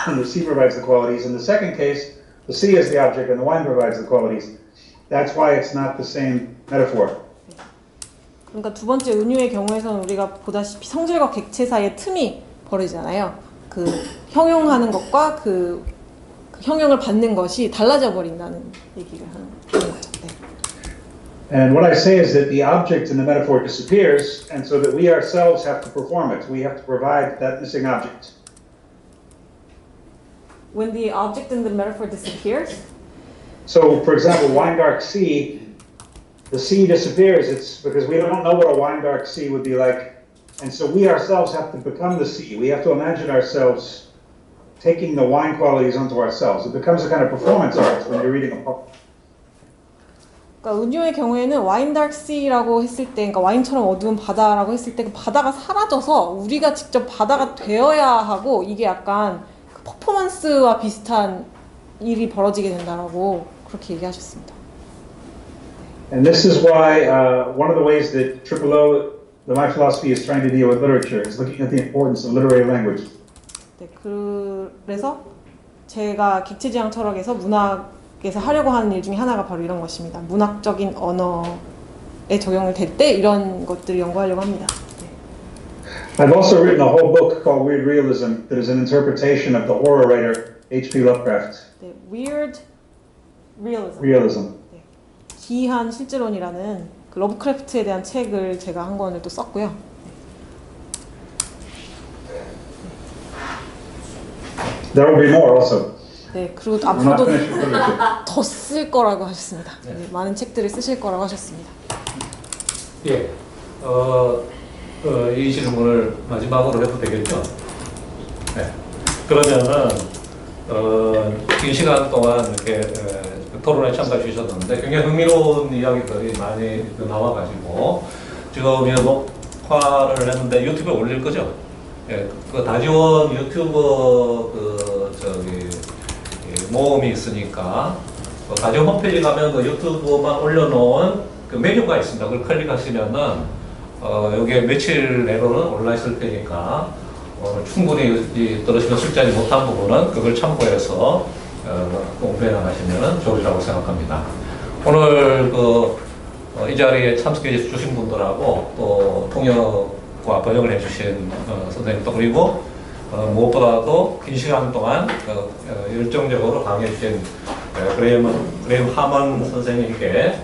and the sea provides the qualities. In the second case, the sea is the object and the wine provides the qualities. That's why it's not the same metaphor. 그러니까 두 번째 은유의 경우에서는 우리가 보다시피 성질과 객체 사이에 틈이 벌어지잖아요. 그 형용하는 것과 그 형용을 받는 것이 달라져 버린다는 얘기를 하는 거죠. 네. And what I say is that the object in the metaphor disappears, and so that we ourselves have to perform it. We have to provide that missing object. When the object in the metaphor disappears, So, for example, wine dark sea, the sea disappears. It's because we don't know what a wine dark sea would be like, and so we ourselves have to become the sea. We have to imagine ourselves taking the wine qualities onto ourselves. It becomes a kind of performance art when you're reading a poem. 그러니까 은유의 경우에는 와인 dark sea라고 했을 때, 그러니까 와인처럼 어두운 바다라고 했을 때 그 바다가 사라져서 우리가 직접 바다가 되어야 하고 이게 약간 그 퍼포먼스와 비슷한 일이 벌어지게 된다라고 그렇게 얘기하셨습니다. And this is why one of the ways that O, the My Philosophy, is trying to deal with literature is looking at the importance of literary language. 네, 그래서 제가 객체지향 철학에서 문학에서 하려고 하는 일 중에 하나가 바로 이런 것입니다. 문학적인 언어에 적용을 될 때 이런 것들을 연구하려고 합니다. 네. I've also written a whole book called Weird Realism that is an interpretation of the horror writer H.P. Lovecraft. 네, Weird Realism. Realism. 네, 기이한 실제론이라는 그 러브크래프트에 대한 책을 제가 한 권을 또 썼고요. There will be more also. 네, 그리고 We're not 앞으로도 finished with literature. 더 쓸 거라고 하셨습니다. 네, 많은 책들을 쓰실 거라고 하셨습니다. 예, 이 질문을 마지막으로 해도 되겠죠? 네. 그러면은 긴 시간 동안 이렇게 토론에 참가해 주셨는데 굉장히 흥미로운 이야기들이 많이 나와가지고 지금 이 녹화를 했는데 유튜브에 올릴 거죠? 예, 그 다지원 유튜브 모음이 있으니까 다지원 홈페이지 가면 그 유튜브만 올려놓은 그 메뉴가 있습니다. 그걸 클릭하시면은 여기에 며칠 내로는 올라 있을 테니까 충분히 들으시면 숙지하지 못한 부분은 그걸 참고해서 공부해 나가시면 좋으리라고 생각합니다. 오늘 이 자리에 참석해 주신 분들하고 또 통역과 번역을 해주신 선생님도 그리고 무엇보다도 긴 시간 동안 열정적으로 강의해 주신 그레임 하먼 선생님께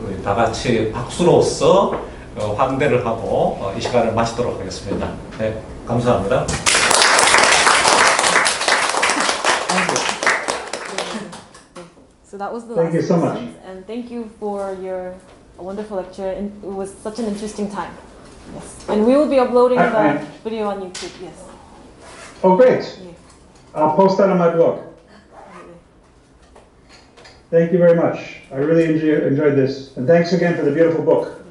우리 다 같이 박수로서 환대를 하고 이 시간을 마치도록 하겠습니다. 네, 감사합니다. So that was the Thank you last so much. lesson, and thank you for your wonderful lecture, and it was such an interesting time. Yes, and we will be uploading the video on YouTube. Yes. Oh, great. Yeah. I'll post that on my blog. Thank you very much. I really enjoyed this. And thanks again for the beautiful book.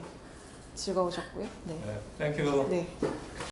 즐거우셨고요. 네. Thank you. 네.